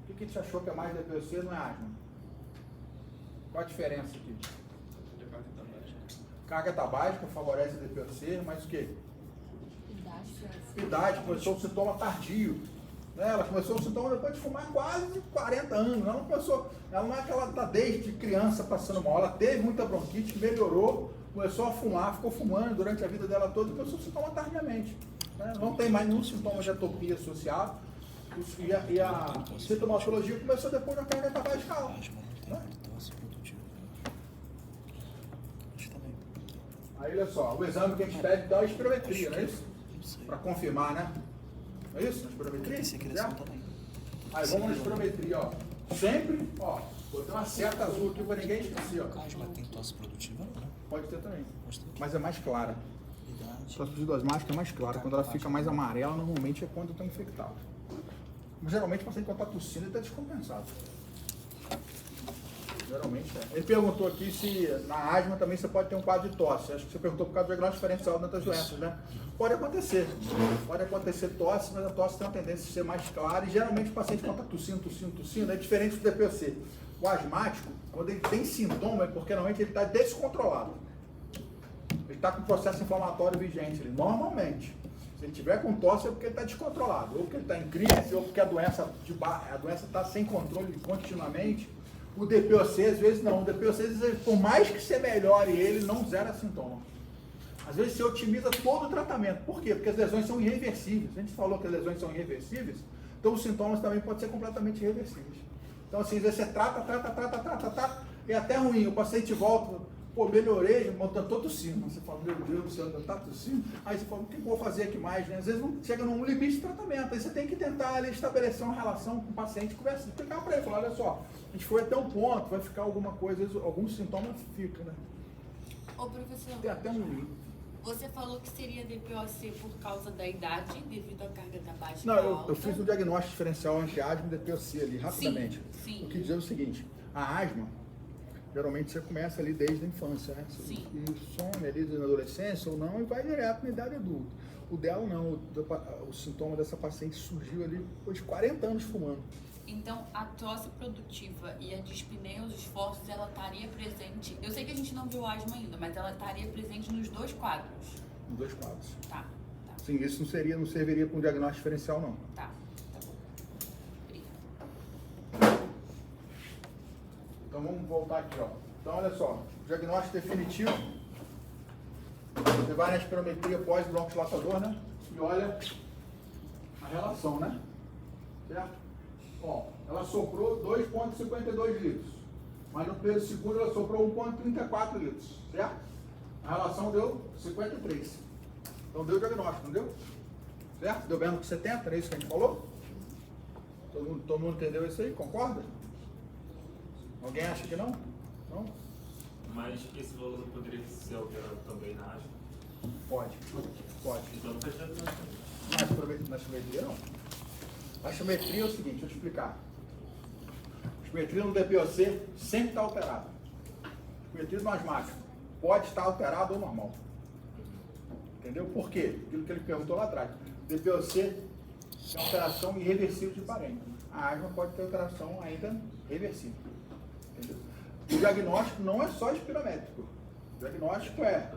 Speaker 1: O que a gente achou que é mais DPOC e não é asma? Qual a diferença aqui? Carga tabágica favorece a DPOC, mas o quê? Idade, começou o sintoma tardio. Né? Ela começou o sintoma depois de fumar quase 40 anos. Ela não é aquela que está desde criança passando mal. Ela teve muita bronquite, melhorou, começou a fumar, ficou fumando durante a vida dela toda e começou o sintoma tardiamente. Né? Não tem mais nenhum sintoma de atopia associado. E a sintomatologia começou depois da carga tabagical. Né? Aí olha só, o exame que a gente pede então é a espirometria, não é isso? Para confirmar, né? Não é isso? A espirometria? Aí vamos na espirometria, ó. Sempre, ó, botei uma seta azul aqui para ninguém esquecer, ó.
Speaker 4: Asma tem tosse produtiva, não, né?
Speaker 1: Pode ter também. Mas é mais clara. A tosse produtiva asmática é mais clara. Quando ela fica mais amarela, normalmente é quando está infectado. Mas geralmente o paciente quando está tossindo, ele está descompensado. Geralmente é. Ele perguntou aqui se na asma também você pode ter um quadro de tosse. Acho que você perguntou por causa do diagnóstico diferencial de outras doenças, né? Pode acontecer. Pode acontecer tosse, mas a tosse tem uma tendência a ser mais clara. E geralmente o paciente quando está tossindo, é diferente do DPOC. O asmático, quando ele tem sintoma, é porque normalmente ele está descontrolado. Ele está com processo inflamatório vigente. Normalmente. Se ele tiver com tosse é porque ele está descontrolado. Ou porque ele está em crise, ou porque a doença está sem controle continuamente. O DPOC, às vezes, não. O DPOC, às vezes, por mais que você melhore ele, não zera sintoma. Às vezes, você otimiza todo o tratamento. Por quê? Porque as lesões são irreversíveis. A gente falou que as lesões são irreversíveis, então os sintomas também podem ser completamente irreversíveis. Então, assim, às vezes você trata, e é até ruim. O paciente volta, pô, melhorei, mas tô tossindo. Você fala, meu Deus do céu, ainda tá tossindo? Aí você fala, o que eu vou fazer aqui mais, né? Às vezes não chega num limite de tratamento. Aí você tem que tentar ali estabelecer uma relação com o paciente, conversar, explicar para ele, falar, olha só, a gente foi até um ponto, vai ficar alguma coisa, às vezes, alguns sintomas ficam, né?
Speaker 3: Ô, professor,
Speaker 1: Tem até um limite.
Speaker 3: você falou que seria DPOC por causa da idade, devido à carga tabágica
Speaker 1: Não,
Speaker 3: alta.
Speaker 1: eu fiz um diagnóstico diferencial anti-asma e DPOC ali, rapidamente.
Speaker 3: Sim.
Speaker 1: Eu quis dizer o seguinte, a asma, geralmente você começa ali desde a infância, né?
Speaker 3: Sim.
Speaker 1: E some ali na adolescência ou não e vai direto na idade adulta. O dela não, o sintoma dessa paciente surgiu ali depois de 40 anos fumando.
Speaker 3: Então, a tosse produtiva e a dispneia, os esforços, ela estaria presente. Eu sei que a gente não viu asma ainda, mas ela estaria presente nos dois quadros.
Speaker 1: Nos dois quadros.
Speaker 3: Tá.
Speaker 1: Sim, isso não serviria para um diagnóstico diferencial, não.
Speaker 3: Tá bom. Obrigada.
Speaker 1: Então vamos voltar aqui, ó. Então olha só, diagnóstico definitivo. Você vai na espirometria pós-bronquidilatador, né? E olha a relação, né? Certo? Ó, ela soprou 2,52 litros. Mas no período seguro ela soprou 1,34 litros. Certo? A relação deu 53. Então deu o diagnóstico, não deu? Certo? Deu menos que 70, não é isso que a gente falou? Todo mundo entendeu isso aí? Concorda? Alguém acha que não? Não?
Speaker 6: Mas esse valor não poderia ser alterado também na asma?
Speaker 1: Pode.
Speaker 6: Então não faz diagnóstico.
Speaker 1: Na assimetria não. A assimetria é o seguinte, deixa eu explicar. A assimetria no DPOC sempre está alterada. A assimetria no asmático pode estar alterada ou normal. Entendeu? Por quê? Aquilo que ele perguntou lá atrás. DPOC é alteração irreversível de parênquima. A asma pode ter alteração ainda reversível. Entendeu? O diagnóstico não é só espirométrico. O diagnóstico é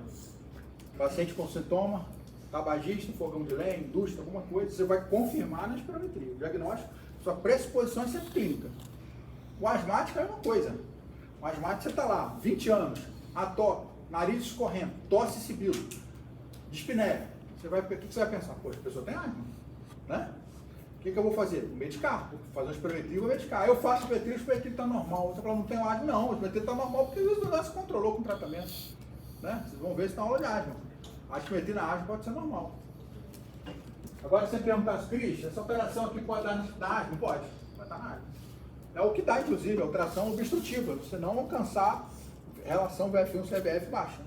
Speaker 1: paciente com sintoma, tabagista, fogão de lenha, indústria, alguma coisa, você vai confirmar na espirometria. O diagnóstico, sua pressuposição é sempre clínica. O asmático é uma coisa. O asmático você está lá, 20 anos, nariz escorrendo, tosse e sibilo, dispneia. O que você vai pensar? Poxa, a pessoa tem asma, né? O que eu vou fazer? Vou medicar. Vou fazer uma espirometria e vou medicar. Eu faço a espirometria está normal. Você fala, não tem asma? Não, a espirometria está normal porque às vezes não se controlou com o tratamento. Né? Vocês vão ver se tem aula de asma. A aspirometria na asma pode ser normal. Agora, se você perguntar, Cris, essa operação aqui pode dar na asma? Pode. Vai estar na asma. É o que dá, inclusive, a alteração obstrutiva. Você não alcançar relação VF1-CBF baixa.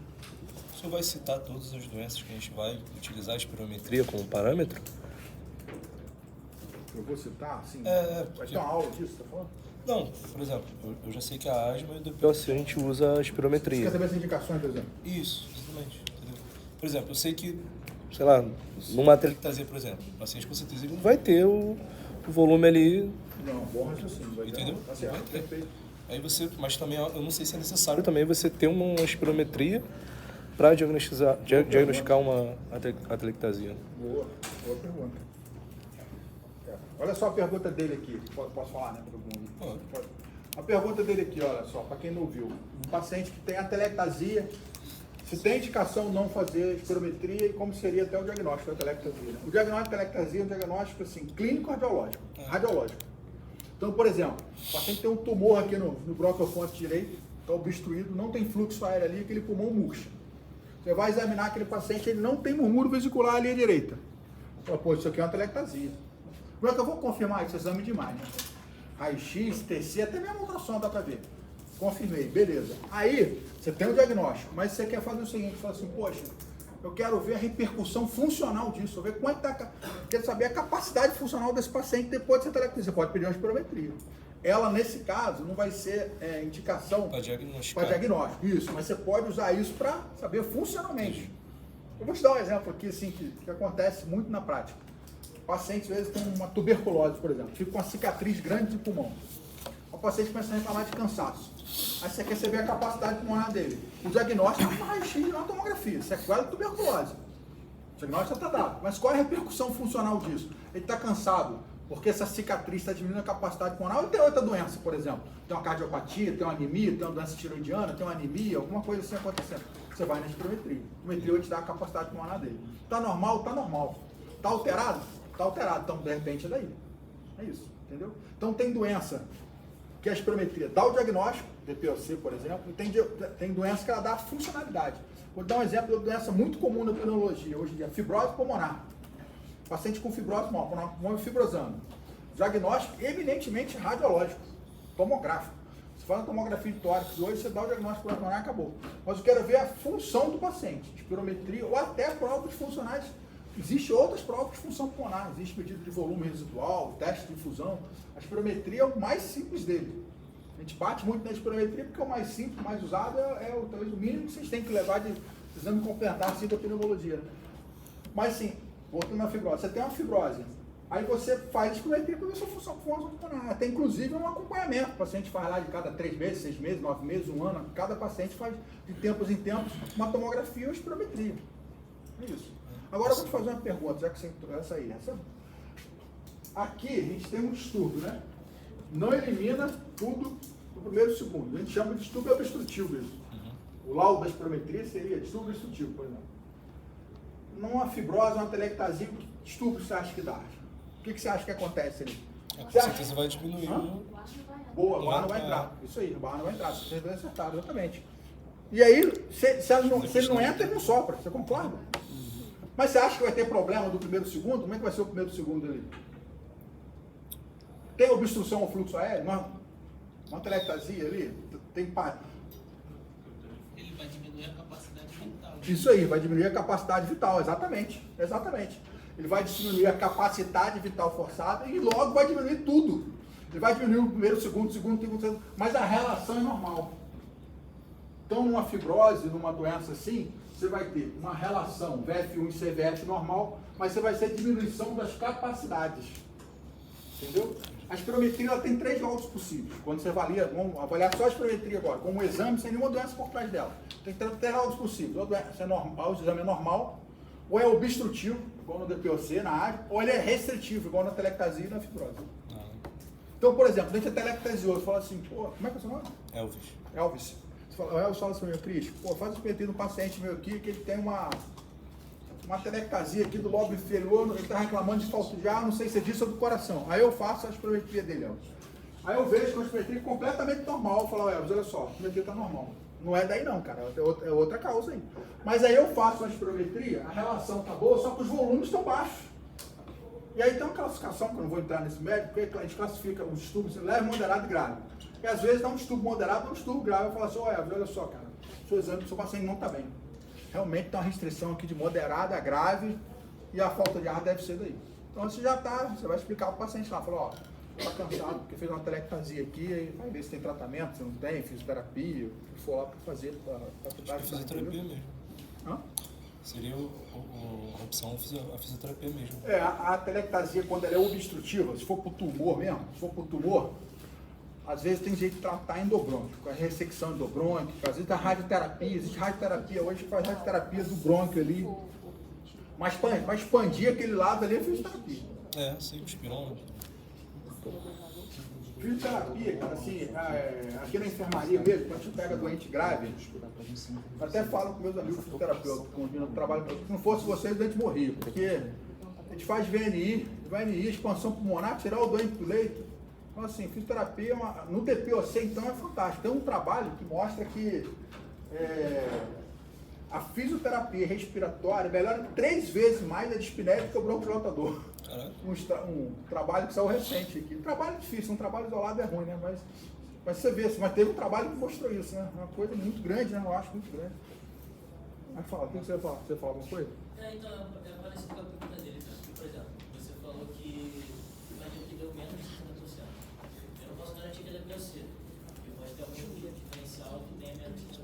Speaker 4: O senhor vai citar todas as doenças que a gente vai utilizar a espirometria como parâmetro?
Speaker 1: Eu vou citar, assim, vai ter
Speaker 4: porque-
Speaker 1: uma aula disso, tá falando?
Speaker 4: Não, por exemplo, eu já sei que a asma e o DPOC a gente usa a
Speaker 1: Você
Speaker 4: espirometria.
Speaker 1: quer saber as indicações, por exemplo?
Speaker 4: Isso, exatamente. Entendeu? Por exemplo, eu sei que, sei lá, numa atelectasia, por exemplo, o paciente com certeza ele não vai ter o volume ali,
Speaker 1: Não, bom raciocínio. Vai ter,
Speaker 4: entendeu?
Speaker 1: tá certo,
Speaker 4: Vai ter.
Speaker 1: perfeito.
Speaker 4: Aí você, mas também eu não sei se é necessário também você ter uma espirometria para diagnosticar uma atelectasia.
Speaker 1: Boa pergunta. Olha só a pergunta dele aqui. Posso falar, né, todo mundo?
Speaker 4: Pode.
Speaker 1: A pergunta dele aqui, olha só, para quem não ouviu. Um paciente que tem atelectasia, se tem indicação não fazer espirometria e como seria até o diagnóstico da atelectasia. Né? O diagnóstico da atelectasia é um diagnóstico assim, clínico radiológico. Radiológico. Então, por exemplo, o paciente tem um tumor aqui no bronquiofonte direito, está obstruído, não tem fluxo aéreo ali, aquele pulmão murcha. Você vai examinar aquele paciente, ele não tem murmúrio vesicular ali à direita. Fala, pô, isso aqui é uma atelectasia. Como é que eu vou confirmar isso? Exame de imagem. Raio-X, TC, até mesmo ultrassom dá para ver. Confirmei, beleza. Aí, você tem o diagnóstico, mas você quer fazer o seguinte, fala assim, poxa, eu quero ver a repercussão funcional disso, ver quanto tá, quero saber a capacidade funcional desse paciente depois de ser atelectasia. Você pode pedir uma espirometria. Ela, nesse caso, não vai ser indicação
Speaker 4: Para diagnosticar.
Speaker 1: para diagnóstico, isso, mas você pode usar isso para saber funcionalmente. Eu vou te dar um exemplo aqui, assim, que acontece muito na prática. Pacientes, às vezes, tem uma tuberculose, por exemplo, fica com uma cicatriz grande de pulmão. O paciente começa a reclamar de cansaço. Aí você quer saber a capacidade pulmonar dele. O diagnóstico é uma raio-x e uma tomografia, sequela de tuberculose. O diagnóstico já está dado. Mas qual é a repercussão funcional disso? Ele está cansado, porque essa cicatriz está diminuindo a capacidade pulmonar, ou tem outra doença, por exemplo. Tem uma cardiopatia, tem uma anemia, tem uma doença tiroidiana, tem uma anemia, alguma coisa assim acontecendo. Você vai na espirometria. A espirometria vai te dar a capacidade pulmonar dele. Está normal? Está normal. Está alterado? Está alterado. Então, de repente, é daí. É isso, entendeu? Então, tem doença que a espirometria dá o diagnóstico, DPOC, por exemplo, e tem doença que ela dá a funcionalidade. Vou dar um exemplo de uma doença muito comum na pneumologia hoje em dia, fibrose pulmonar. Paciente com fibrose pulmonar fibrosando. Diagnóstico eminentemente radiológico, tomográfico. Você faz a tomografia de tórax hoje, você dá o diagnóstico pulmonar e acabou. Mas eu quero ver a função do paciente, espirometria ou até provas funcionais. Existem outras provas de função pulmonar, existe medida de volume residual, teste de infusão. A espirometria é o mais simples dele. A gente bate muito na espirometria porque é o mais simples, o mais usado, talvez o mínimo que vocês têm que levar de exame complementar assim, da pneumologia. Mas sim, voltando na fibrose, você tem uma fibrose, aí você faz a espirometria para ver sua função pulmonar. Até inclusive um acompanhamento, o paciente faz lá de cada 3 meses, 6 meses, 9 meses, 1 ano, cada paciente faz de tempos em tempos uma tomografia ou uma espirometria. É isso. Agora eu vou te fazer uma pergunta, já que você entrou essa aí. Aqui a gente tem um distúrbio, né? Não elimina tudo no primeiro e segundo. A gente chama de distúrbio obstrutivo mesmo. O laudo da espirometria seria distúrbio obstrutivo, por exemplo. Numa fibrose, uma atelectasia, que distúrbio você acha que dá? O que você acha que acontece ali?
Speaker 4: Com certeza vai diminuir.
Speaker 1: Boa, a barra não vai entrar. Isso aí, a barra não vai entrar. Vocês estão acertados, exatamente. E aí, se ele não entra, ele não sopra. Você concorda? Mas você acha que vai ter problema do primeiro e segundo? Como é que vai ser o primeiro e segundo ali? Tem obstrução ao fluxo aéreo? Uma atelectasia ali? Tem parte.
Speaker 5: Ele vai diminuir a capacidade vital.
Speaker 1: Isso aí, vai diminuir a capacidade vital, exatamente. Exatamente. Ele vai diminuir a capacidade vital forçada e logo vai diminuir tudo. Ele vai diminuir o primeiro, o segundo, mas a relação é normal. Então, numa fibrose, numa doença assim, você vai ter uma relação VF1 e CVF normal, mas você vai ter diminuição das capacidades. Entendeu? A espirometria ela tem 3 laudos possíveis. Quando você avalia, vamos avaliar só a espirometria agora, como um exame sem nenhuma doença por trás dela. Tem 3 laudos possíveis. Ou a doença é normal, o exame é normal, ou é obstrutivo, igual no DPOC, na AD, ou ele é restritivo, igual na atelectasia e na fibrose. Então, por exemplo, dentro da atelectasioso, fala assim, pô, como é que é o seu nome? Elvis. O Elvis fala assim, meu Cris, pô, faz o espirometria no paciente meu aqui, que ele tem uma atelectasia aqui do lobo inferior, ele está reclamando de falta de ar, não sei se é disso ou do coração. Aí eu faço a espirometria dele, Elvis. Aí eu vejo que a espirometria é completamente normal. Eu falo, Elvis, olha só, a espirometria está normal. Não é daí não, cara, é outra causa aí. Mas aí eu faço a espirometria, a relação está boa, só que os volumes estão baixos. E aí tem uma classificação, que eu não vou entrar nesse médico, porque a gente classifica os distúrbios leve, moderado e grave. E às vezes dá um distúrbio moderado ou um distúrbio grave. Eu falo assim, olha só, cara, seu exame, seu paciente não está bem. Realmente tem uma restrição aqui de moderada a grave e a falta de ar deve ser daí. Então você já está, você vai explicar para o paciente lá, falou, ó, está cansado porque fez uma atelectasia aqui, aí vai ver se tem tratamento, se não tem, fisioterapia, o que for lá para fazer, para tentar ajudar.
Speaker 4: Fisioterapia mesmo.
Speaker 1: Hã?
Speaker 4: Seria a opção a fisioterapia mesmo.
Speaker 1: A atelectasia, quando ela é obstrutiva, se for para o tumor mesmo, às vezes tem jeito de tratar endobronquico, com a ressecção endobronquica, às vezes a radioterapia, existe radioterapia hoje que faz radioterapia do brônquio ali, mas para expandir aquele lado ali é fisioterapia.
Speaker 4: Sim, espirona.
Speaker 1: Fisioterapia, cara, assim, aqui na enfermaria mesmo, quando a gente pega doente grave, eu até falo com meus amigos fisioterapeutas, quando trabalho, se não fosse vocês, o doente morria, porque a gente faz VNI, expansão pulmonar, tirar o doente do leito. Então, assim, fisioterapia, no DPOC, então, é fantástico. Tem um trabalho que mostra que a fisioterapia respiratória melhora 3 vezes mais a dispneia do que o bronquiolitador. Um trabalho que saiu recente aqui. Um trabalho difícil, um trabalho isolado é ruim, né? Mas você vê, mas teve um trabalho que mostrou isso, né? Uma coisa muito grande, né? Eu acho muito grande. Mas fala, o que você fala? Você fala alguma coisa?
Speaker 5: Então, é parecido com a pergunta dele, né? Por exemplo, você falou que imagina que deu menos de 50%. Eu não posso garantir que ele é POC. Porque pode ter algum diferencial que tenha menos de 50%.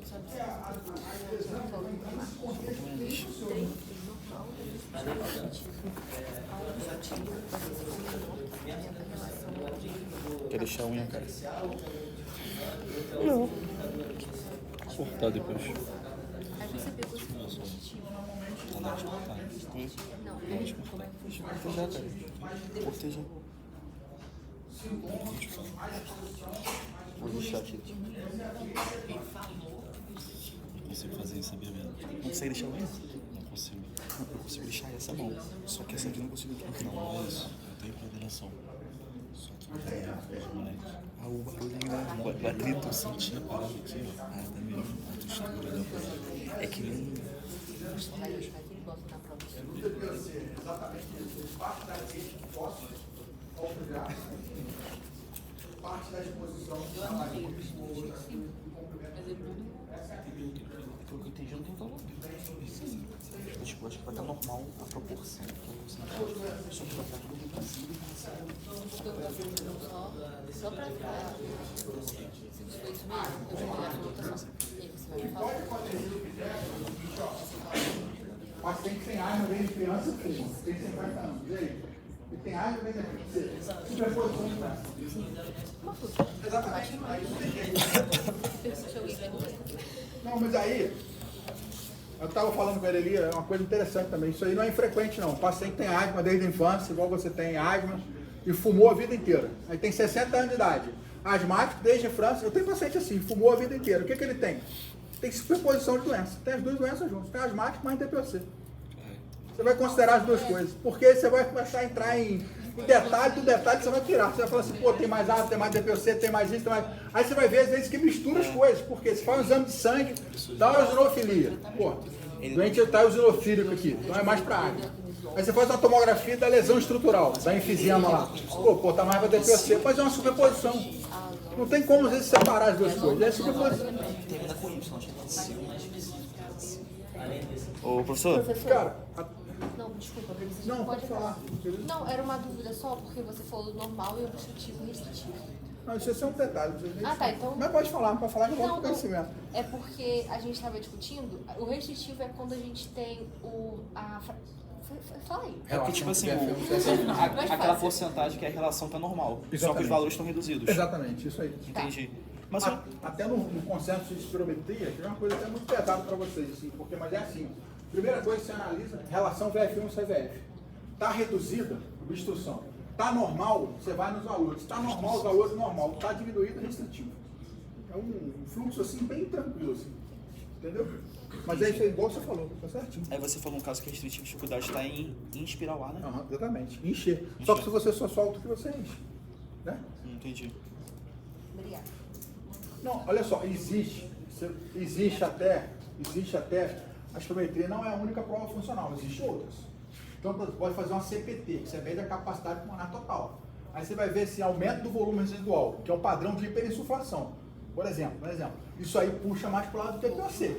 Speaker 2: Quer deixar a unha, cara?
Speaker 4: Não. Cortar depois.
Speaker 7: Aí você pegou esse positivo.
Speaker 2: Não, deixa eu cortejar, cara. Cortejar. Vou deixar aqui.
Speaker 8: Não consigo fazer isso, sabia mesmo?
Speaker 2: Não consegue deixar a unha?
Speaker 8: Não consigo.
Speaker 2: Eu consigo deixar essa mão. Só que essa aqui eu não consigo aqui.
Speaker 8: Não, não é isso. Eu tenho coordenação. Só que não tem moleque.
Speaker 2: Ah, o barulhinho, né? O atrito.
Speaker 8: Eu senti a parada aqui, ó. Ah, tá meio a textura da parada.
Speaker 2: É que nem...
Speaker 7: Vai deixar aqui e bota na prova.
Speaker 1: Exatamente isso. Parte da rede fósforo, parte da exposição da laringe,
Speaker 2: Pelo que eu entendi, não tem valor. Tipo, acho que vai estar normal a proporção. Só que vai estar tudo reduzido.
Speaker 7: Só pra ficar. Se foi isso mesmo, eu já vou dar a anotação. E aí você vai me falar.
Speaker 1: paciente sem asma, vem de criança, fuma. Tem 50 anos. E aí? E tem asma, vem de superposição de braço. Exatamente. Aí não tem jeito. Não, mas aí, eu estava falando com ele ali, é uma coisa interessante também. Isso aí não é infrequente, não. O paciente tem asma desde a infância, igual você tem asma, e fumou a vida inteira. Aí tem 60 anos de idade. Asmático desde a infância. Eu tenho paciente assim, fumou a vida inteira. O que ele tem? Tem superposição de doenças. Tem as duas doenças juntas. Tem asmático, mas tem TPOC. Você vai considerar as duas coisas. Porque você vai começar a entrar em detalhe, do detalhe você vai tirar. Você vai falar assim, pô, tem mais asma, tem mais DPOC, tem mais isso, tem mais... Aí você vai ver, às vezes, que mistura as coisas. Porque você faz um exame de sangue, dá uma eosinofilia. Pô, o doente está eosinofílico aqui, então é mais para água. Aí você faz uma tomografia da lesão estrutural, da enfisema lá. Pô, tá mais para DPOC, mas é uma superposição. Não tem como, às vezes, separar as duas coisas. É superposição.
Speaker 2: Termina com Y, acho que Ô, professor?
Speaker 1: Cara,
Speaker 7: Não, desculpa, você
Speaker 1: não,
Speaker 7: pode
Speaker 1: pode falar.
Speaker 7: Não, era uma dúvida só, porque você falou do normal e obstrutivo e restritivo.
Speaker 1: Não, isso é um detalhe.
Speaker 7: Ah, tá, então...
Speaker 1: Mas pode falar que eu vou pro conhecimento.
Speaker 7: É porque a gente estava discutindo, o restritivo é quando a gente tem fala aí.
Speaker 2: É porque, tipo assim,
Speaker 7: Mais
Speaker 2: aquela
Speaker 7: fácil.
Speaker 2: porcentagem que é a relação tá normal. Só que
Speaker 1: Exatamente.
Speaker 2: os valores estão reduzidos.
Speaker 1: Exatamente, isso aí.
Speaker 2: Entendi. Mas
Speaker 1: Até no consenso de espirometria, que é uma coisa até muito pesada para vocês, assim, mas é assim. Primeira coisa que você analisa, relação VF1-CVF. Está reduzida, obstrução. Está normal, você vai nos valores. Está normal, os valores normal. Está diminuído, restritivo. É um fluxo assim, bem tranquilo, assim. Entendeu? Mas é isso aí, igual você falou, tá certinho.
Speaker 2: aí você falou um caso que a restritiva dificuldade está em inspirar o ar, né?
Speaker 1: Aham, exatamente. Encher. Só que se você só solta o que você enche. Né?
Speaker 2: Entendi.
Speaker 7: Obrigada.
Speaker 1: Não, olha só, existe até, a espirometria não é a única prova funcional, existem outras. Então, você pode fazer uma CPT, que você mede a capacidade pulmonar total. Aí você vai ver esse aumento do volume residual, que é o padrão de hiperinsuflação. Por exemplo, isso aí puxa mais para o lado do TPOC.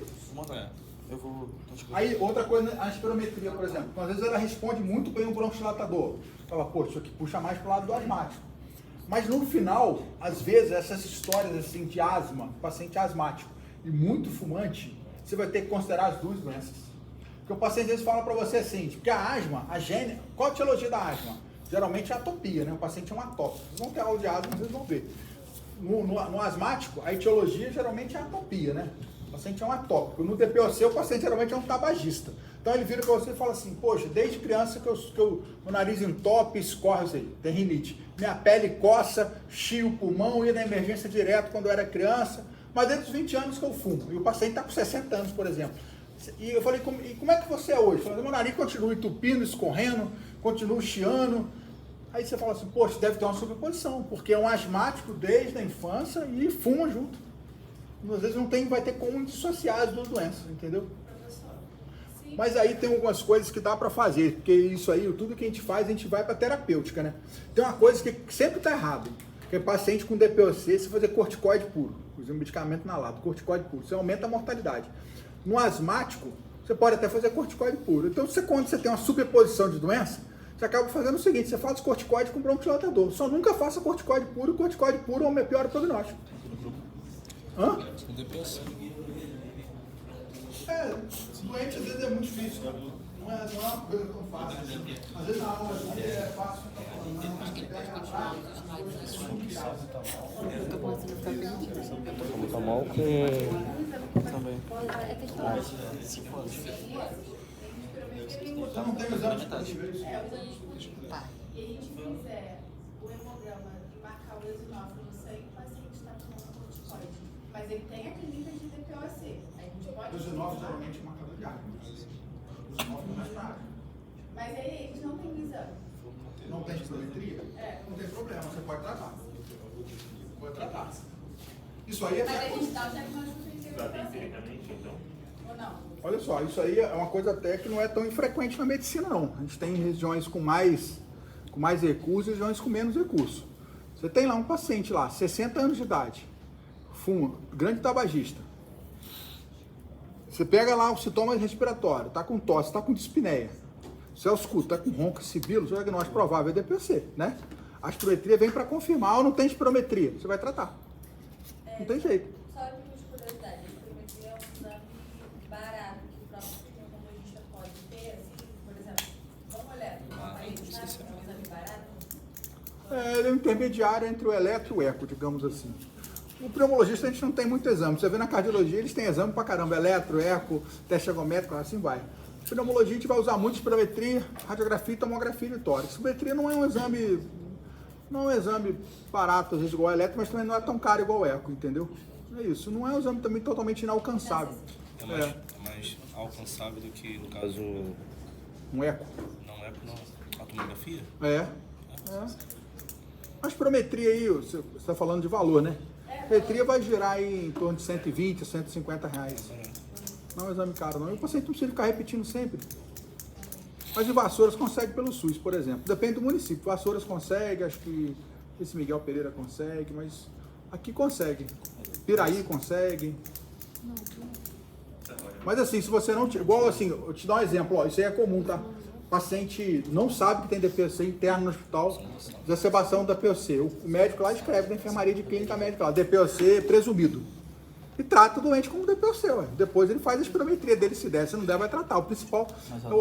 Speaker 2: Eu vou...
Speaker 1: Aí, outra coisa, a espirometria, por exemplo, às vezes ela responde muito bem o bronquidilatador. Fala, pô, isso aqui puxa mais para o lado do asmático. Mas no final, às vezes, essas histórias assim de asma, paciente asmático e muito fumante, você vai ter que considerar as duas doenças. Porque o paciente às vezes fala para você assim, porque a asma, qual a etiologia da asma? Geralmente é atopia, né? O paciente é um atópico. Vocês vão ter aula de asma, vocês vão ver. No asmático, a etiologia geralmente é atopia, né? O paciente é um atópico. No TPOC, o paciente geralmente é um tabagista. Então ele vira para você e fala assim, poxa, desde criança meu nariz entope, escorre, assim, tem rinite. Minha pele coça, chia o pulmão, ia na emergência direto quando eu era criança, mas desde os 20 anos que eu fumo. E o paciente está com 60 anos, por exemplo. E eu falei, e como é que você é hoje? Eu falei, meu nariz continua entupindo, escorrendo, continua chiando. Aí você fala assim, poxa, deve ter uma sobreposição, porque é um asmático desde a infância e fuma junto. Às vezes vai ter como dissociar as duas doenças, entendeu? Mas aí tem algumas coisas que dá para fazer, porque isso aí, tudo que a gente faz, a gente vai para terapêutica, né? Tem uma coisa que sempre está errado, que é paciente com DPOC, se fazer corticoide puro, usar um medicamento inalado, corticoide puro, você aumenta a mortalidade. No asmático, você pode até fazer corticoide puro. Então, quando você tem uma superposição de doença, você acaba fazendo o seguinte, você faz corticoide com bronquidilatador. Só nunca faça corticoide puro é o pior prognóstico. Hã? Doente às vezes é muito difícil, né? Não é uma coisa tão fácil. Às vezes na aula é fácil.
Speaker 7: Acho que ele pode continuar os slides assuntos. Eu tô começando a ficar perdida.
Speaker 4: Tá mal com... também.
Speaker 7: É questão de...
Speaker 2: Se fosse.
Speaker 1: Eu não tenho exame de
Speaker 7: Tá.
Speaker 9: E a gente fizer o hemograma e marcar o eosinófilo no sangue, o paciente está tomando corticoide. Mas ele tem a clínica de DPOC. A gente pode...
Speaker 1: Os 9 geralmente é marcador de água. Os 9 não é mais nada.
Speaker 9: Mas aí a gente não tem exame.
Speaker 1: Não tem espirometria? Não tem problema, você pode tratar. Pode tratar. Isso aí é...
Speaker 9: Mas a gente dá o diagnóstico de
Speaker 6: Trata
Speaker 9: DPOC.
Speaker 6: empiricamente, então.
Speaker 9: Ou não?
Speaker 1: Olha só, isso aí é uma coisa até que não é tão infrequente na medicina, não. A gente tem regiões com mais recursos e regiões com menos recursos. Você tem lá um paciente lá, 60 anos de idade, fuma, grande tabagista. Você pega lá os sintomas respiratórios, está com tosse, está com dispneia. Você ausculta, está com ronco, sibilo, seu diagnóstico provável é DPOC, né? A espirometria vem para confirmar, ou não tem espirometria, você vai tratar. Não tem jeito.
Speaker 9: Só de curiosidade, a espirometria é um exame barato que o próprio pneumologista pode ter, assim, por exemplo, vamos olhar para o aparelho, sabe? É um exame barato.
Speaker 1: Ele é um intermediário entre o eletro e o eco, digamos assim. O pneumologista a gente não tem muito exame. Você vê na cardiologia, eles têm exame pra caramba. Eletro, eco, teste ergométrico, assim vai. Na pneumologia a gente vai usar muito espirometria, radiografia e tomografia de tórax. Espirometria não é um exame barato, às vezes igual ao eletro, mas também não é tão caro igual ao eco, entendeu? É isso. Não é um exame também totalmente inalcançável.
Speaker 4: É mais alcançável do que, no caso...
Speaker 1: Um eco.
Speaker 4: Não eco, não. A tomografia?
Speaker 1: É. A espirometria aí, você está falando de valor, né? A espirometria vai girar aí em torno de 120, 150 reais. Não é um exame caro, não. E o paciente não precisa ficar repetindo sempre. Mas em Vassouras consegue pelo SUS, por exemplo. Depende do município. Vassouras consegue, acho que esse Miguel Pereira consegue, mas aqui consegue. Piraí consegue. Mas assim, se você não... Igual assim, eu te dar um exemplo, ó, isso aí é comum, tá? O paciente não sabe que tem DPOC interno no hospital, exacerbação da DPOC. O médico lá escreve na enfermaria de clínica médica lá, DPOC presumido. E trata o doente como DPOC, ué. Depois ele faz a espirometria dele, se der, se não der, vai tratar. O principal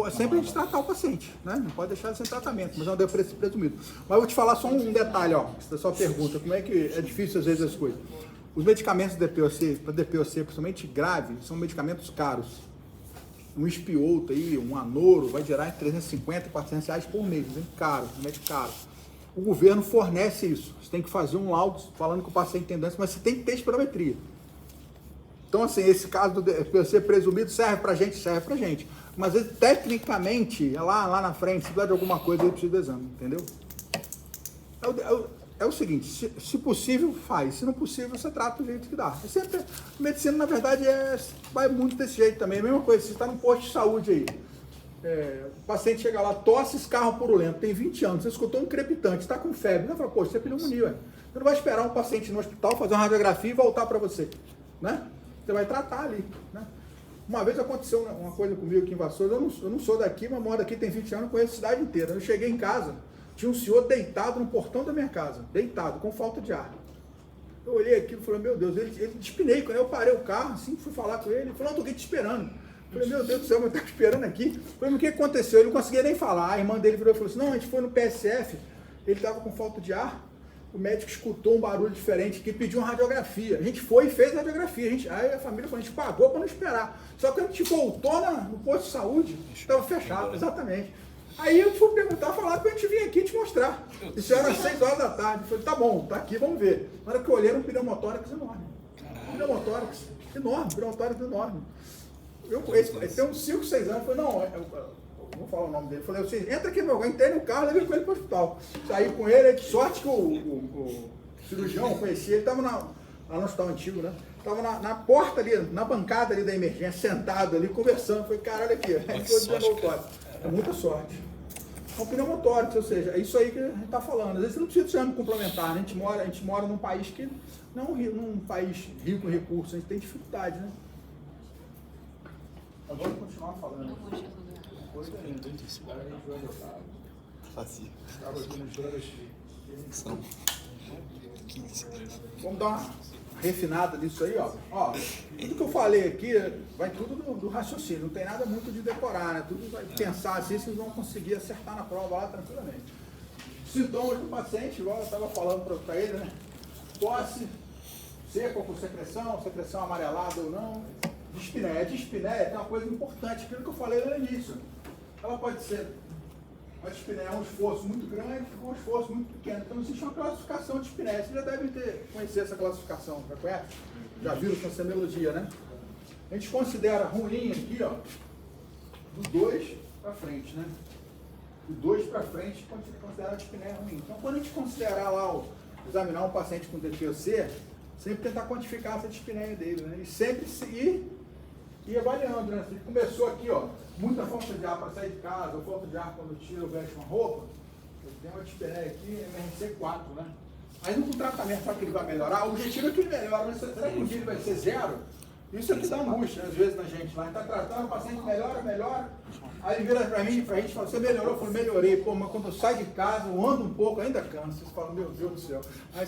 Speaker 1: é sempre a gente tratar o paciente, né? Não pode deixar ele sem tratamento, mas é um DPOC presumido. Mas eu vou te falar só um detalhe, ó, essa sua pergunta, como é que é difícil às vezes as coisas. Os medicamentos DPOC, para DPOC, principalmente grave, são medicamentos caros. Um Espiolta aí, um Anoro, vai gerar entre 350 e 400 reais por mês, hein? Caro, remédio caro. O governo fornece isso. Você tem que fazer um laudo falando que o paciente tem doença, mas você tem que ter espirometria. Então, assim, esse caso do DPOC presumido serve pra gente. Mas, tecnicamente, lá na frente, se precisar de alguma coisa, ele precisa do exame, entendeu? É o seguinte, se possível, faz. Se não possível, você trata do jeito que dá. Sempre, a medicina, na verdade, vai muito desse jeito também. A mesma coisa, você está num posto de saúde aí. O paciente chega lá, tosse, escarro purulento, tem 20 anos, você escutou um crepitante, está com febre. Você fala, poxa, isso é pneumonia, ué. Você não vai esperar um paciente no hospital fazer uma radiografia e voltar para você, né? Você vai tratar ali, né? Uma vez aconteceu uma coisa comigo aqui em Vassouras, eu não sou daqui, mas moro aqui tem 20 anos, conheço a cidade inteira. Eu cheguei em casa, tinha um senhor deitado no portão da minha casa, deitado, com falta de ar. Eu olhei aquilo e falei, meu Deus, ele despinei. Quando eu parei o carro, assim, fui falar com ele, ele falou, não, tô aqui te esperando. Eu falei, meu Deus do céu, eu estou esperando aqui. Eu falei, o que aconteceu? Ele não conseguia nem falar. A irmã dele virou e falou assim, não, a gente foi no PSF, ele estava com falta de ar, o médico escutou um barulho diferente que pediu uma radiografia. A gente foi e fez a radiografia. Aí a família falou, a gente pagou para não esperar. Só que quando a gente voltou no posto de saúde, estava fechado, exatamente. Aí eu fui perguntar, falar para a gente vir aqui te mostrar. Isso era às 6 horas da tarde. Eu falei, tá bom, tá aqui, vamos ver. Na hora que eu olhei, era um pneumotórax enorme. Um pneumotórax enorme, pneumotórax enorme. Ele tem uns 5, 6 anos. Eu falei, não, eu vou falar o nome dele. Eu falei, você entra aqui, meu, eu entrei no carro, levei com ele para o hospital. Saí com ele, de sorte que o cirurgião, eu conheci, ele estava lá no hospital antigo, né? Estava na porta ali, na bancada ali da emergência, sentado ali, conversando. Falei, cara, olha aqui, a gente foi de pneumotórax. É muita sorte. É um pneumotórax, ou seja, é isso aí que a gente está falando. Às vezes você não precisa de exame complementar, né? A gente mora num país que não é um país rico em recursos, a gente tem dificuldade, né? Mas vamos continuar falando.
Speaker 3: Não vou te ajudar.
Speaker 8: Fazia.
Speaker 1: Vamos dar uma refinada nisso aí, ó. Tudo que eu falei aqui vai tudo do raciocínio, não tem nada muito de decorar, né? Tudo vai pensar assim, vocês vão conseguir acertar na prova lá tranquilamente. Sintomas do paciente, igual eu estava falando para ele, né? Tosse, seca ou com secreção amarelada ou não. Dispneia. A dispneia tem uma coisa importante, aquilo que eu falei no início. Ela pode ser uma dispneia, um esforço muito grande ou um esforço muito pequeno. Então existe uma classificação de dispneia. Você já deve conhecer essa classificação, já conhece? Já viram com a semiologia, né? A gente considera ruim aqui, ó, do 2 para frente, né? Do 2 para frente, quando você considera a dispneia ruim. Então, quando a gente considerar lá, examinar um paciente com DPOC, sempre tentar quantificar essa dispneia dele, né? E sempre ir avaliando, né? Se ele começou aqui, ó, muita falta de ar para sair de casa, ou falta de ar quando tira ou veste uma roupa, eu tenho uma dispneia aqui, MRC 4, né? Aí no tratamento, sabe que ele vai melhorar? O objetivo é que ele melhora, mas será que o dia ele vai ser 0? Isso é que dá angústia, às vezes, na gente lá. A gente está tratando, o paciente melhora. Aí ele vira pra gente e fala, você melhorou? Eu falo, melhorei. Pô, mas quando eu saio de casa, eu ando um pouco, ainda canso. Você fala, meu Deus do céu. Aí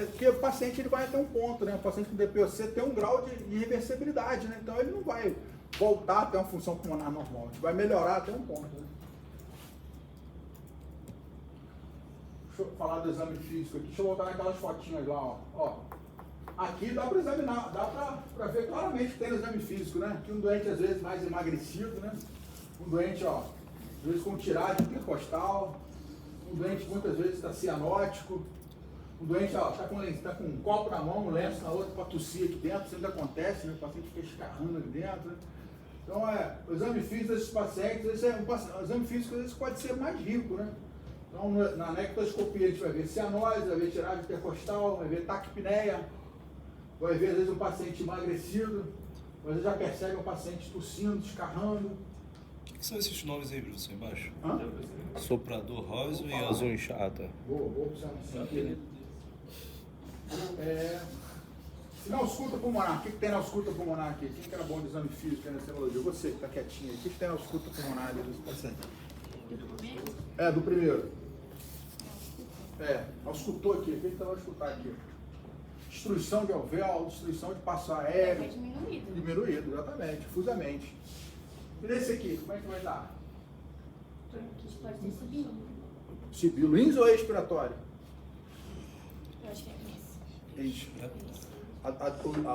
Speaker 1: porque o paciente ele vai até um ponto, né? O paciente com DPOC tem um grau de reversibilidade, né? Então ele não vai voltar a ter uma função pulmonar normal. A gente vai melhorar até um ponto, né? Deixa eu falar do exame físico aqui. Deixa eu voltar naquelas fotinhas lá, ó. Aqui dá para examinar, dá para ver claramente que tem no exame físico, né? Que um doente às vezes mais emagrecido, né? Um doente, ó, às vezes com tiragem intercostal, um doente muitas vezes está cianótico, um doente, ó, está com um copo na mão, um lenço na outra para tossir aqui dentro, isso ainda acontece, né? O paciente fica escarrando ali dentro, né? Então, o exame físico desses pacientes, o exame físico às vezes pode ser mais rico, né? Então, na nectoscopia a gente vai ver cianose, vai ver tiragem intercostal, vai ver taquipneia, vai ver às vezes um paciente emagrecido, às vezes já percebe um paciente tossindo, escarrando.
Speaker 4: O que são esses nomes aí, Bruno, embaixo?
Speaker 1: Hã?
Speaker 4: Soprador rosa e azul inchata.
Speaker 1: Boa observação. Na ausculta pulmonar, o que tem na ausculta pulmonar aqui? Quem que era bom de exame físico na semiologia? Você que está quietinho aí. O que tem na ausculta pulmonar ali dos pacientes? Do primeiro. Auscultou aqui. O que você vai auscultar aqui? Destruição de alvéolo, destruição de passo aéreo. Diminuído, exatamente, difusamente. E nesse aqui, como é que vai dar?
Speaker 7: Pode ter sibilo.
Speaker 1: Sibilo, ins ou expiratório?
Speaker 7: Eu acho que é esse.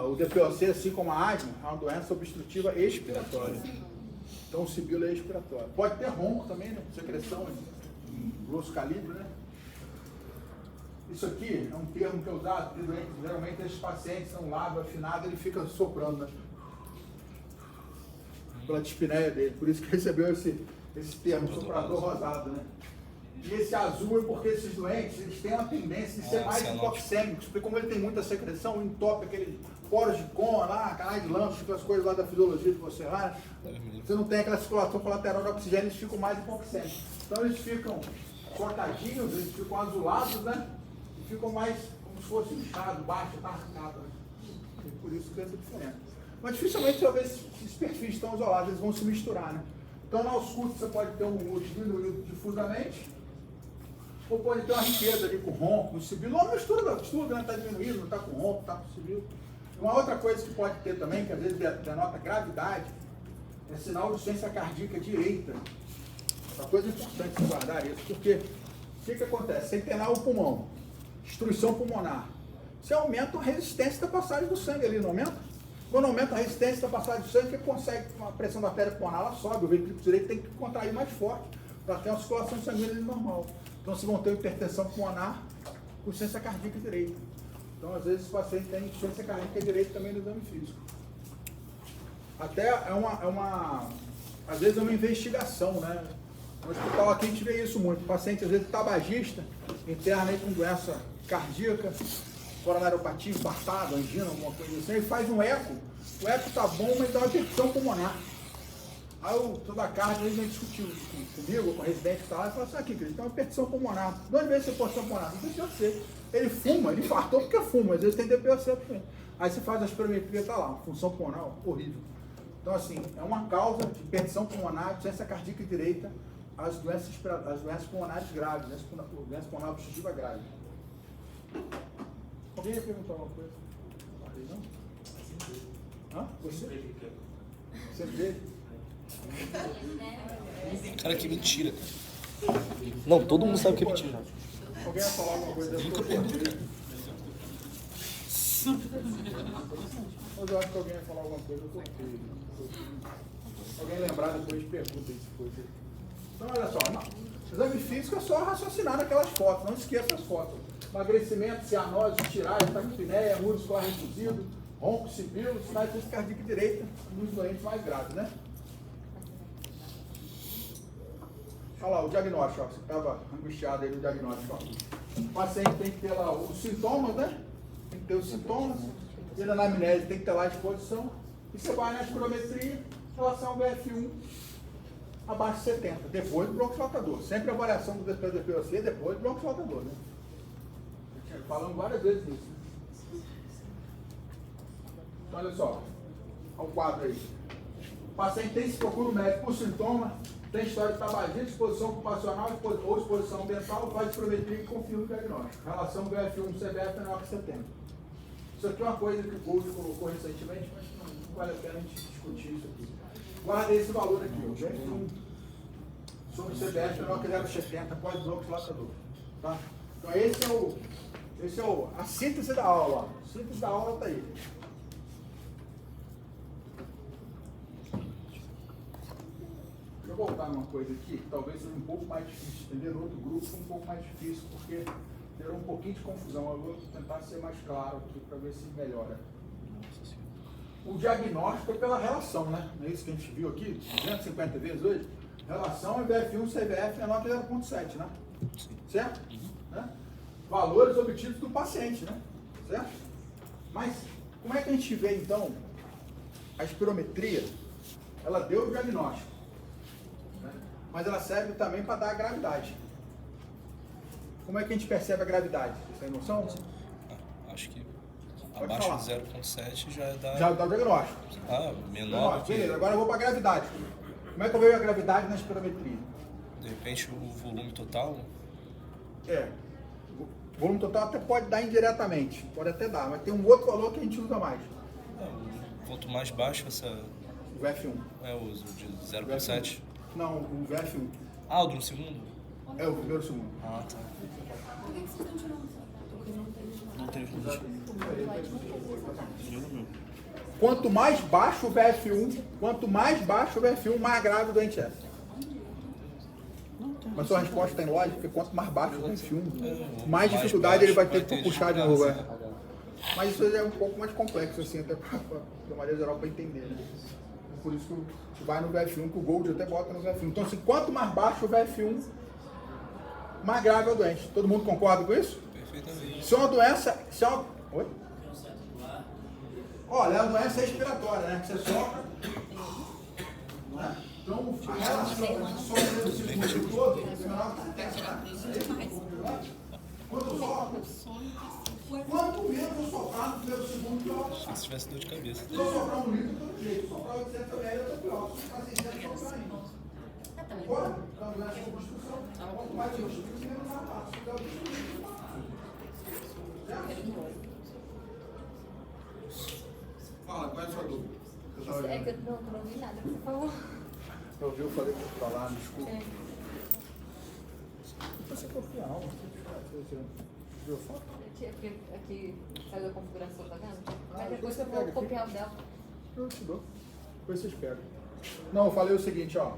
Speaker 1: O DPOC, assim como a asma, é uma doença obstrutiva expiratória. Então o sibilo é expiratório. Pode ter ronco também, né? Secreção em grosso calibre, né? Isso aqui é um termo que é usado, porque geralmente esses pacientes são lábio afinado, ele fica soprando, né? Pela dispneia dele. Por isso que recebeu esse termo, soprador rosado, né? E esse azul é porque esses doentes, eles têm uma tendência de ser mais hipoxêmicos, porque como ele tem muita secreção, entope aqueles poros de coma lá, canais de Lamps, aquelas coisas lá da fisiologia que você lá, você não tem aquela circulação colateral de oxigênio, eles ficam mais hipoxêmicos. Então eles ficam cortadinhos, eles ficam azulados, né? E ficam mais como se fosse inchado, baixo, arcado. Né? E por isso que essa diferença. Mas dificilmente você vê esses perfis estão isolados, eles vão se misturar, né? Então na ausculta você pode ter um diminuído difusamente, ou pode ter uma riqueza ali com ronco, com sibilo, ou mistura, né? Está diminuído, não está com ronco, está com sibilo. Uma outra coisa que pode ter também, que às vezes denota gravidade, é sinal de insuficiência cardíaca direita. Uma coisa importante de guardar isso, porque o que acontece? Você internar o pulmão, destruição pulmonar. Você aumenta a resistência da passagem do sangue ali, não aumenta? Quando aumenta a resistência da passagem do sangue, você consegue, a pressão da artéria pulmonar ela sobe, o ventrículo direito tem que contrair mais forte para ter uma circulação sanguínea normal. Então vocês vão ter hipertensão pulmonar com insuficiência cardíaca direita. Então às vezes o paciente tem insuficiência cardíaca direita também no exame físico. Até às vezes é uma investigação, né? No hospital aqui a gente vê isso muito. O paciente às vezes tabagista, interna aí com doença cardíaca, coronariopatia, infartada, angina, alguma coisa assim, ele faz um eco, o eco tá bom, mas dá uma infecção pulmonar. Aí o toda a carne, ele discutiu comigo, com o residente que tá lá, e falou assim, aqui, Cris, tem uma infecção pulmonar. De onde veio essa infecção pulmonar? Não tem DPOC. Ele fuma, ele infartou porque fuma, às vezes tem DPOC também. Aí você faz a espirometria, tá lá, função pulmonar horrível. Então assim, é uma causa de hipertensão pulmonar, doença cardíaca direita, as doenças pulmonares graves, doença pulmonar obstrutiva grave. Alguém ia perguntar alguma coisa? Não? Hã? Você? Você vê?
Speaker 4: Cara, que mentira. Não, todo mundo sabe que é mentira.
Speaker 1: Alguém ia falar alguma coisa?
Speaker 4: Nunca pergunta.
Speaker 1: Mas eu acho que alguém ia falar alguma coisa, eu cortei. Alguém lembrar depois pergunta aí se foi. Então olha só, não. Exame físico é só raciocinar naquelas fotos, não esqueça as fotos. Emagrecimento, cianose, tiragem, taquipneia, muro muscular reduzido, ronco, sibilo, sinais de cardíaca direita, nos doentes mais graves, né? Olha lá, o diagnóstico, ó, você estava angustiado aí no diagnóstico. Ó. O paciente tem que ter lá os sintomas, né? Tem que ter os sintomas, e na anamnese tem que ter lá a exposição, e você vai na espirometria, relação ao BF1 abaixo de 70, depois do bronquidilatador. Sempre a avaliação do DPOC depois do bronquidilatador, né? Falando várias vezes isso. Então, olha só, olha o quadro aí. O paciente tem, se procura o médico por sintoma, tem história de tabagismo, exposição ocupacional ou exposição ambiental, faz espirometria e confirma o diagnóstico. Relação BF1 CBF menor que 70. Isso aqui é uma coisa que o Gold colocou recentemente, mas não vale a pena a gente discutir isso aqui. Guarda esse valor aqui, o BF1 sobre CBF menor que 0,70, pós-bronquidilatador. Tá? Então esse é a síntese da aula. A síntese da aula está aí. Deixa eu voltar numa coisa aqui, que talvez seja um pouco mais difícil, entender? No outro grupo um pouco mais difícil, porque gerou um pouquinho de confusão. Eu vou tentar ser mais claro aqui para ver se melhora. O diagnóstico é pela relação, né? Não é isso que a gente viu aqui, 250 vezes hoje? Relação é BF1 CBF menor que 0,7, né? Certo? Né? Valores obtidos do paciente, né? Certo? Mas, como é que a gente vê, então, a espirometria? Ela deu o diagnóstico, né? Mas ela serve também para dar a gravidade. Como é que a gente percebe a gravidade? Você tem noção?
Speaker 4: Acho que
Speaker 1: Pode
Speaker 4: abaixo
Speaker 1: falar.
Speaker 4: de 0,7 já dá...
Speaker 1: Já dá o diagnóstico.
Speaker 4: Ah, menor do que...
Speaker 1: Beleza, agora eu vou para a gravidade. Como é que eu vejo a gravidade na espirometria?
Speaker 4: De repente o volume total...
Speaker 1: O volume total até pode dar indiretamente, pode até dar, mas tem um outro valor que a gente usa mais.
Speaker 4: Quanto mais baixo essa...
Speaker 1: O VF1.
Speaker 4: É o uso de 0,7.
Speaker 1: Não, o VF1.
Speaker 4: Ah, o do segundo?
Speaker 1: É o primeiro segundo.
Speaker 4: Ah, tá.
Speaker 3: Por que vocês estão tirando? Porque não tem.
Speaker 8: Não tem
Speaker 1: Quanto mais baixo o VF1, mais grave o doente é. Mas sua resposta tem lógica, porque quanto mais baixo o VF1, mais dificuldade ele vai ter para puxar de novo. Mas isso é um pouco mais complexo, assim, até para de maneira geral, para entender. Né? Por isso que vai no VF1, que o Gold até bota no VF1. Então, assim, quanto mais baixo o VF1, mais grave é o doente. Todo mundo concorda com isso?
Speaker 4: Perfeitamente.
Speaker 1: Se é uma doença... Oi? Olha, é uma doença respiratória, né? Você sopra. Né? Então, a relação entre sopro do circuito todo é menor que quando sopra, quanto menos eu soprar no primeiro segundo, pior.
Speaker 4: Se tivesse dor de cabeça.
Speaker 1: Se eu soprar 1 litro, todo jeito. Soprar 800 ml, eu tô pior. Se eu soprar 600, soprar ainda. Concorda? Então, não é essa obstrução. Quanto mais eu obstruo, menos eu faço. Então, fala, qual é a sua dúvida?
Speaker 7: É que eu não ouvi nada que você falou.
Speaker 1: Eu ouvi, eu falei para falar, desculpa. Você copia a aula, Viu a foto?
Speaker 7: Aqui faz a configuração, tá vendo? Mas
Speaker 1: depois
Speaker 7: depois
Speaker 1: você
Speaker 7: eu
Speaker 1: pega
Speaker 7: vou
Speaker 1: aqui.
Speaker 7: copiar o dela.
Speaker 1: Eu te dou. Depois vocês pegam. Não, eu falei o seguinte, ó.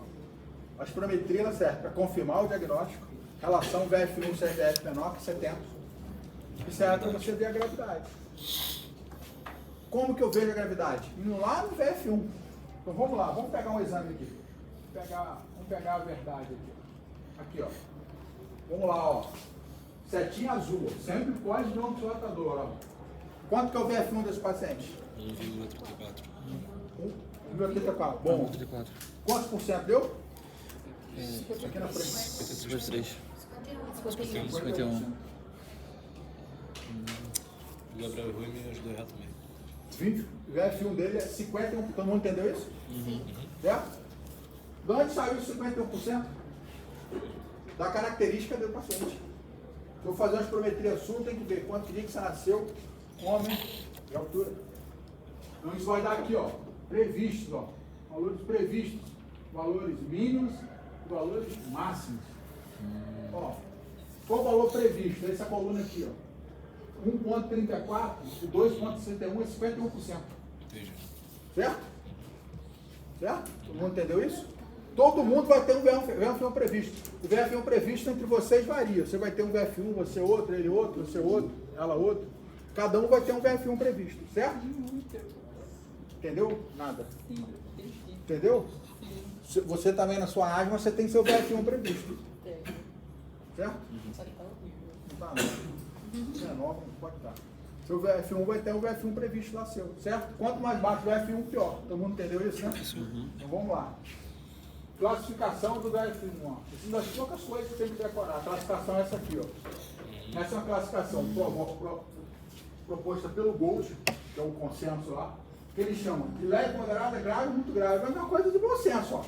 Speaker 1: A espirometria ela serve para confirmar o diagnóstico, relação VF1 CVF menor que 70. E serve para você ver a gravidade. Como que eu vejo a gravidade? Indo lá no VF1. Então vamos lá, vamos pegar um exame aqui. Vamos pegar a verdade aqui. Aqui, ó. Vamos lá, ó. Setinha azul, ó. Sempre pode dar um dilatador, ó. Quanto que é o VF1 desse paciente?
Speaker 8: 1,34.
Speaker 1: 1,34. Bom.
Speaker 8: 1,34.
Speaker 1: Quantos por cento deu? Aqui na frente.
Speaker 8: 53.
Speaker 7: 51.
Speaker 8: 51. O Gabriel errou e me ajudou a errar também.
Speaker 1: 20, o VF1 dele é 51%. Todo mundo entendeu isso?
Speaker 7: Sim.
Speaker 1: Certo? De onde saiu os 51%? Da característica do paciente. Se eu fazer uma espirometria sua, tem que ver quanto dia que você nasceu, homem e altura. Então isso vai dar aqui, ó, previstos, ó, valores previstos, valores mínimos e valores máximos. Ó, qual o valor previsto? Essa coluna aqui, ó. 1,34 e 2,61 é 51%.
Speaker 8: Entendi.
Speaker 1: Certo? Certo? Todo mundo entendeu isso? Todo mundo vai ter um VF1 previsto. O VF1 previsto entre vocês varia. Você vai ter um VF1, você outro, ele outro, você outro, ela outro. Cada um vai ter um VF1 previsto, certo? Entendeu? Nada. Entendeu? Se você está vendo a sua asma, você tem seu VF1 previsto. Certo? Não tá não. Se é nova, não pode estar. Seu VF1 vai ter um VF1 previsto lá seu, certo? Quanto mais baixo o VF1, pior. Todo mundo entendeu isso, né? Então vamos lá. Classificação do VF1, ó. Isso é uma das poucas coisas que tem que decorar. A classificação é essa aqui, ó. Essa é uma classificação proposta pelo Gold, que é o consenso lá, que eles chamam de leve, moderada, grave, muito grave. É uma coisa de bom senso, ó.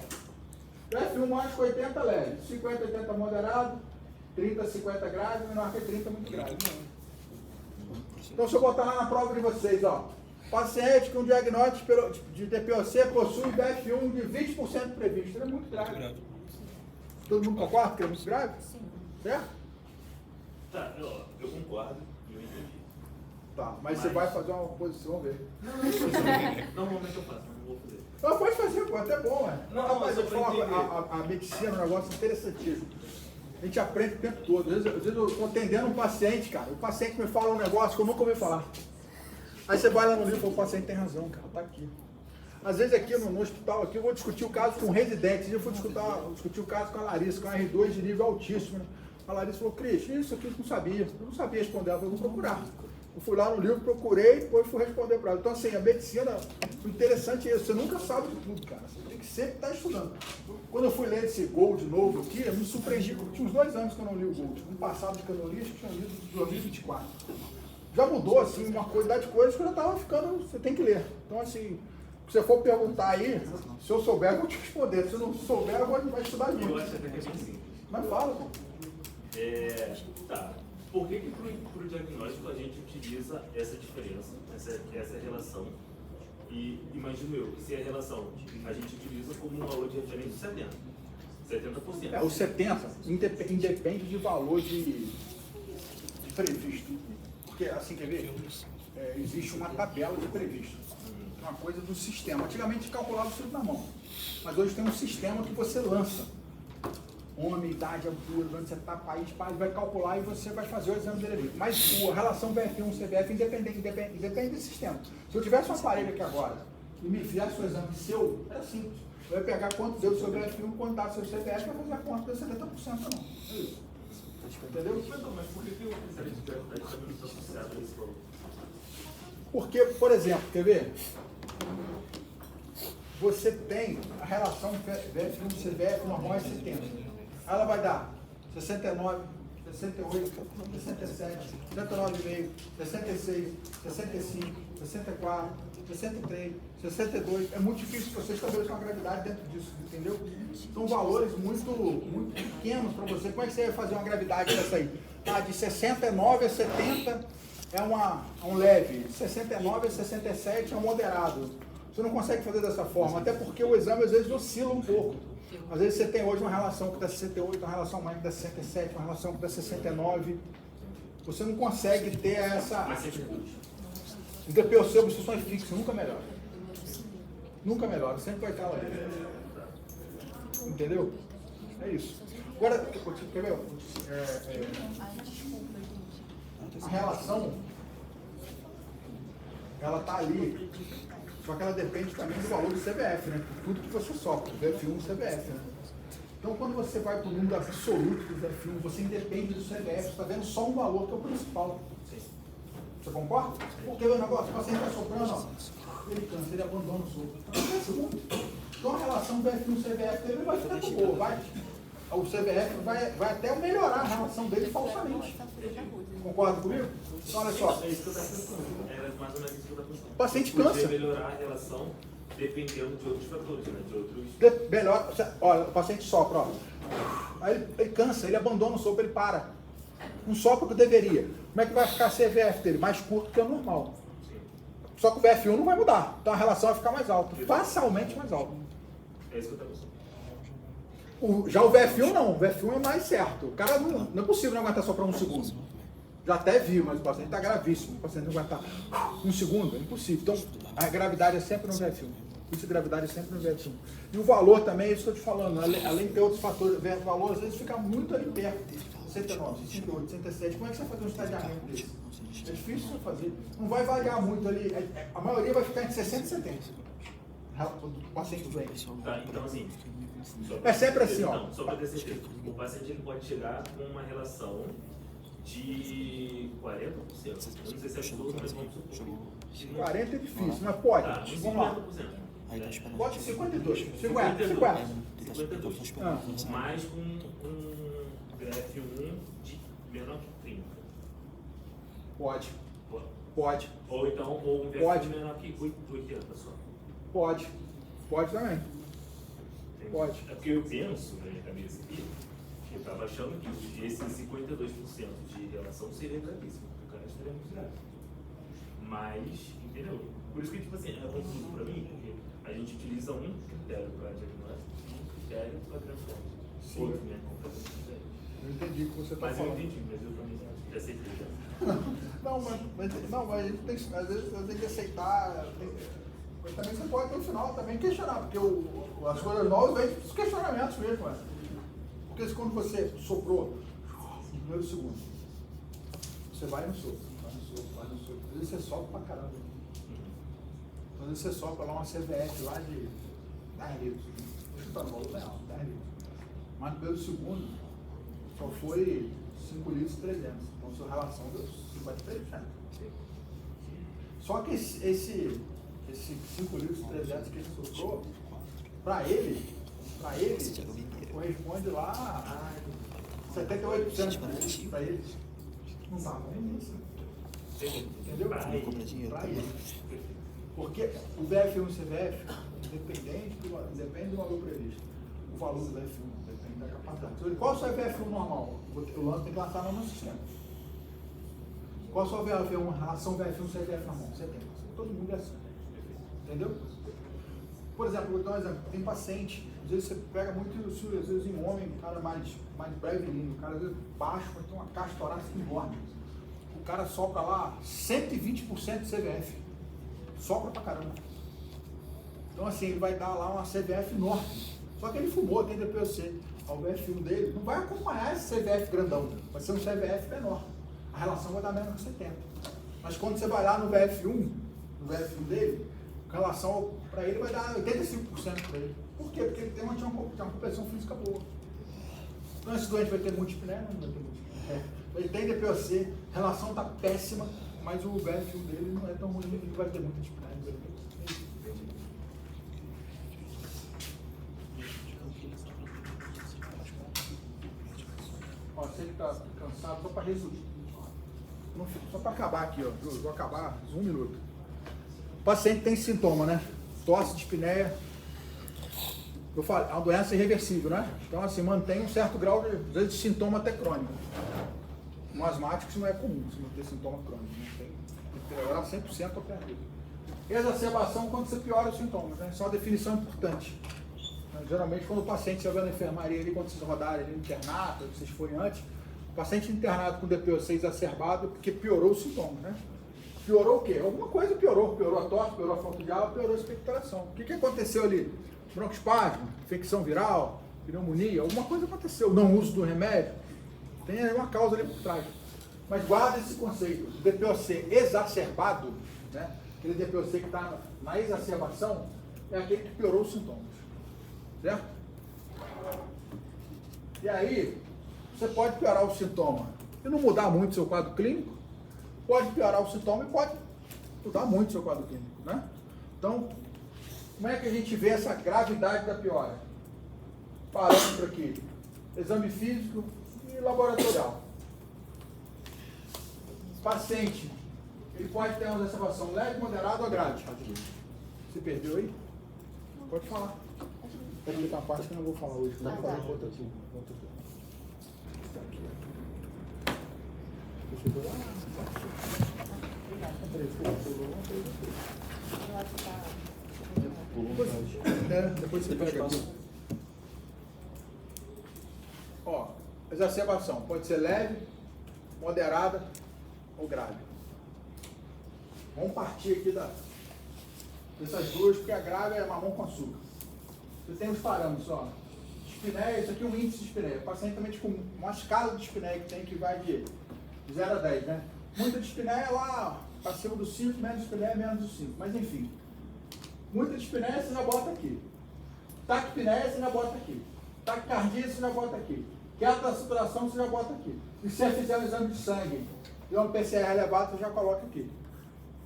Speaker 1: VF1 mais que 80 leve, 50, 80 moderado, 30, 50 grave, menor que 30 muito grave. Então se eu botar lá na prova de vocês, ó. Paciente com diagnóstico de TPOC possui VF1 de 20% previsto. Ele é muito grave. Todo mundo concorda que é muito grave?
Speaker 7: Sim.
Speaker 1: Certo?
Speaker 6: Tá, eu concordo, eu entendi.
Speaker 1: Tá, mas você vai fazer uma posição, vamos ver.
Speaker 6: Normalmente eu faço, mas não vou fazer.
Speaker 1: Mas pode fazer, pô, até bom, né?
Speaker 6: Não,
Speaker 1: Rapaz,
Speaker 6: mas
Speaker 1: eu
Speaker 6: eu
Speaker 1: falo,
Speaker 6: pra
Speaker 1: a medicina é um negócio interessantíssimo. A gente aprende o tempo todo. Às vezes eu estou atendendo um paciente, cara. O paciente me fala um negócio que eu nunca ouvi falar. Aí você vai lá no livro e fala, o paciente tem razão, cara, tá aqui. Às vezes aqui no hospital, aqui eu vou discutir o caso com residentes. Eu fui discutir o caso com a Larissa, com a R2 de nível altíssimo. Né? A Larissa falou, Cris, isso aqui eu não sabia. Eu não sabia responder. Ela falou, vou procurar. Eu fui lá no livro, procurei, depois fui responder para ela. Então assim, a medicina, o interessante é isso. Você nunca sabe de tudo, cara. Você tem que sempre estar estudando. Quando eu fui ler esse Gold novo aqui, eu me surpreendi. Tinha uns 2 anos que eu não li o Gold. No passado que eu não li, acho que tinha lido em 2024. Já mudou, assim, uma quantidade de coisas que eu já estava ficando, você tem que ler. Então, assim, se você for perguntar aí, se eu souber, eu vou te responder. Se eu não souber, eu vou estudar
Speaker 6: Eu
Speaker 1: junto.
Speaker 6: acho até que é bem simples.
Speaker 1: Mas fala, pô.
Speaker 6: Tá. Por que para o diagnóstico a gente utiliza essa diferença, essa relação? E imagino eu, se a relação a gente utiliza como um valor de referência 70%.
Speaker 1: O 70 independe de valor de previsto. Porque, assim, quer ver? Existe uma tabela de previsto. Uma coisa do sistema. Antigamente calculava tudo na mão. Mas hoje tem um sistema que você lança. Homem, idade, altura, onde você está, país, vai calcular e você vai fazer o exame dele ali. Mas a relação VF1 CVF independe desse sistema. Se eu tivesse um aparelho aqui agora e me fizesse o exame seu, era simples. Eu ia pegar quanto deu o seu VF1, quanto dá o seu CVF, e fazer a conta de 70% ou não. É isso. Entendeu?
Speaker 6: Mas por que o critério de gravidade também não está associado a esse valor?
Speaker 1: Porque, por exemplo, quer ver? Você tem a relação VF1 CVF normal é 70. Ela vai dar 69, 68, 67, 69,5, 66, 65, 64, 63, 62. É muito difícil você estabelecer uma gravidade dentro disso, entendeu? São valores muito pequenos para você. Como é que você vai fazer uma gravidade dessa aí? Ah, de 69 a 70 é um leve, de 69 a 67 é um moderado. Você não consegue fazer dessa forma, até porque o exame às vezes oscila um pouco. Às vezes você tem hoje uma relação que dá 68, uma relação mais que dá 67, uma relação que dá 69. você não consegue ter essa...
Speaker 6: Mas sempre reduz.
Speaker 1: O DPOC, obstruções fixas, nunca melhora. Nunca melhora, sempre vai estar lá dentro. Entendeu? É isso. Agora, quer ver? A relação, ela está ali, só que ela depende também do valor do CVF, né? Tudo que você sopra, VF1 e CVF, né? Então, quando você vai para o número absoluto do VF1, você independe do CVF, você está vendo só um valor que é o principal. Você concorda? Porque o negócio, o paciente está soprando, ó, ele cansa, ele abandona o sopro. Então, a relação VF1-CVF dele vai ficar muito boa, o CVF vai até melhorar a relação dele falsamente. Concorda comigo? Então, olha só.
Speaker 6: É isso que eu estava pensando. Era mais ou menos isso que eu estava pensando.
Speaker 1: O paciente
Speaker 6: Podia
Speaker 1: cansa.
Speaker 6: melhorar a relação dependendo de outros fatores, né? De outros...
Speaker 1: Melhor, olha, o paciente sopra, ó. Aí ele cansa, ele abandona o sopro, ele para. Não sopra o que deveria. Como é que vai ficar a CVF dele? Mais curto que o normal. Só que o VF1 não vai mudar. Então a relação vai ficar mais alta. Facialmente mais alta.
Speaker 6: É isso que eu estava pensando.
Speaker 1: Já o VF1 não. O VF1 é mais certo. O cara não é possível não aguentar só para um segundo. Já até viu, mas o paciente está gravíssimo. O paciente não aguentar um segundo, é impossível. Então a gravidade é sempre no VF1. Isso, a gravidade é sempre no VF1. E o valor também, é isso que eu estou te falando. Além de ter outros fatores, o valor às vezes fica muito ali perto. 69, 68, 67. Como é que você vai fazer um estadiamento desse? É difícil você fazer. Não vai variar muito ali. A maioria vai ficar entre 60 e 70. O paciente doente.
Speaker 6: Tá, então assim...
Speaker 1: É sempre assim, ó.
Speaker 6: Não, só para ter certeza. O paciente ele pode chegar com uma relação de 40%. Eu não sei se é absoluto, mas vamos supor.
Speaker 1: 40 é difícil, mas pode.
Speaker 6: Tá,
Speaker 1: Vamos lá.
Speaker 6: 50%.
Speaker 1: Pode 52. 50. 50.
Speaker 6: Mais com um VF1 de menor que 30.
Speaker 1: Pode. Pode.
Speaker 6: Ou então, ou um VF1
Speaker 1: Pode.
Speaker 6: menor que 80 só.
Speaker 1: Pode. Pode também. Pode.
Speaker 6: É porque eu penso na minha cabeça aqui, eu estava achando que esse 52% de relação seria gravíssimo, porque o cara estaria muito grave. Mas, entendeu? Por isso que, tipo assim, é confuso para mim, porque a gente utiliza um critério para diagnóstico e um critério para transplante. Outro, né? Completamente diferente.
Speaker 1: Eu entendi o que você está
Speaker 6: Mas
Speaker 1: falando.
Speaker 6: eu entendi, mas eu também já sei que
Speaker 1: Não, mas a gente tem, às vezes tem que aceitar. Mas também você pode no final também questionar, porque as coisas novas vêm dos questionamentos mesmo. Porque quando você soprou no primeiro segundo, você vai no sopro, vai no sopro, vai no sopro. Às vezes você sopra pra caramba. Às vezes você sopra lá uma CVF lá de 10 litros. Vou chutar no valor real, 10 litros. Mas no primeiro segundo só foi 5 litros e 300. Então sua relação deu 53%. Só que esse 5 litros e 300 que ele soprou, para ele corresponde lá a 78% para ele. Não estava nem isso. Entendeu? Para ele. Porque o VF1 e o CVF, depende do valor previsto. O valor do VF1 depende da capacidade. Qual é o seu VF1 normal? O lance tem que lançar no sistema. Qual é o seu VF1 em relação ao VF1 e CVF normal? 70. Todo mundo é assim. Entendeu? Por exemplo, vou dar um exemplo. Tem paciente, às vezes você pega muito, às vezes em homem, um cara mais breve lindo, o cara às vezes baixo, mas tem uma caixa torácica enorme. O cara sopra lá 120% de CVF. Sopra pra caramba. Então assim, ele vai dar lá uma CVF enorme. Só que ele fumou, tem DPOC. O VF1 dele não vai acompanhar esse CVF grandão. Vai ser um CVF menor. A relação vai dar menos que 70. Mas quando você vai lá no VF1 dele, a relação para ele vai dar 85% para ele. Por quê? Porque ele tem uma compreensão física boa. Então esse doente vai ter multipneia? Não vai ter multipneia. Ele tem DPOC, a relação está péssima, mas o VF1 dele não é tão ruim, ele vai ter muita dispneia. Ó, você que está cansado, só para resumir. Só para acabar aqui, ó. Vou acabar, 1 minuto. O paciente tem sintoma, né? Tosse, dispneia. Eu falei, é uma doença irreversível, né? Então, assim, mantém um certo grau de, às vezes, de sintoma até crônico. No asmático isso não é comum, se não ter sintoma crônico. Tem que melhorar 100% ou perto. Exacerbação quando você piora os sintomas, né? Isso é uma definição importante. Geralmente, quando o paciente estiver na enfermaria ali, quando vocês rodarem ali no internato, vocês forem antes, Paciente internado com DPOC exacerbado porque piorou os sintomas, né? Piorou o quê? Alguma coisa piorou. Piorou a tosse, piorou a falta de ar, piorou a expectoração. O que aconteceu ali? Broncoespasmo, infecção viral, pneumonia, alguma coisa aconteceu. Não uso do remédio. Tem uma causa ali por trás. Mas guarda esse conceito. DPOC exacerbado, né? Aquele DPOC que está na exacerbação, é aquele que piorou os sintomas. Certo? E aí, você pode piorar o sintoma e não mudar muito o seu quadro clínico, pode piorar o sintoma e pode mudar muito o seu quadro clínico, né? Então, como é que a gente vê essa gravidade da piora? Parâmetro aqui, exame físico e laboratorial. Paciente, ele pode ter uma exacerbação leve, moderada ou grave. Se perdeu aí? Pode falar. Pode explicar uma parte que eu não vou falar hoje, vou falar com outra aqui. Depois você pega aqui. Ó, exacerbação pode ser leve, moderada ou grave. Vamos partir aqui dessas duas, porque a grave é mamão com açúcar. Você tem os parâmetros, ó. Dispneia, isso aqui é um índice de dispneia. O paciente também com uma escala de dispneia que tem que vai de 0 a 10, né? Muita dispneia lá, acima do 5, menos dispneia, menos do 5. Mas enfim. Muita dispneia você já bota aqui. Taquipneia você já bota aqui. Taquicardia você já bota aqui. Queda da saturação você já bota aqui. E se você fizer um exame de sangue e um PCR elevado, você já coloca aqui.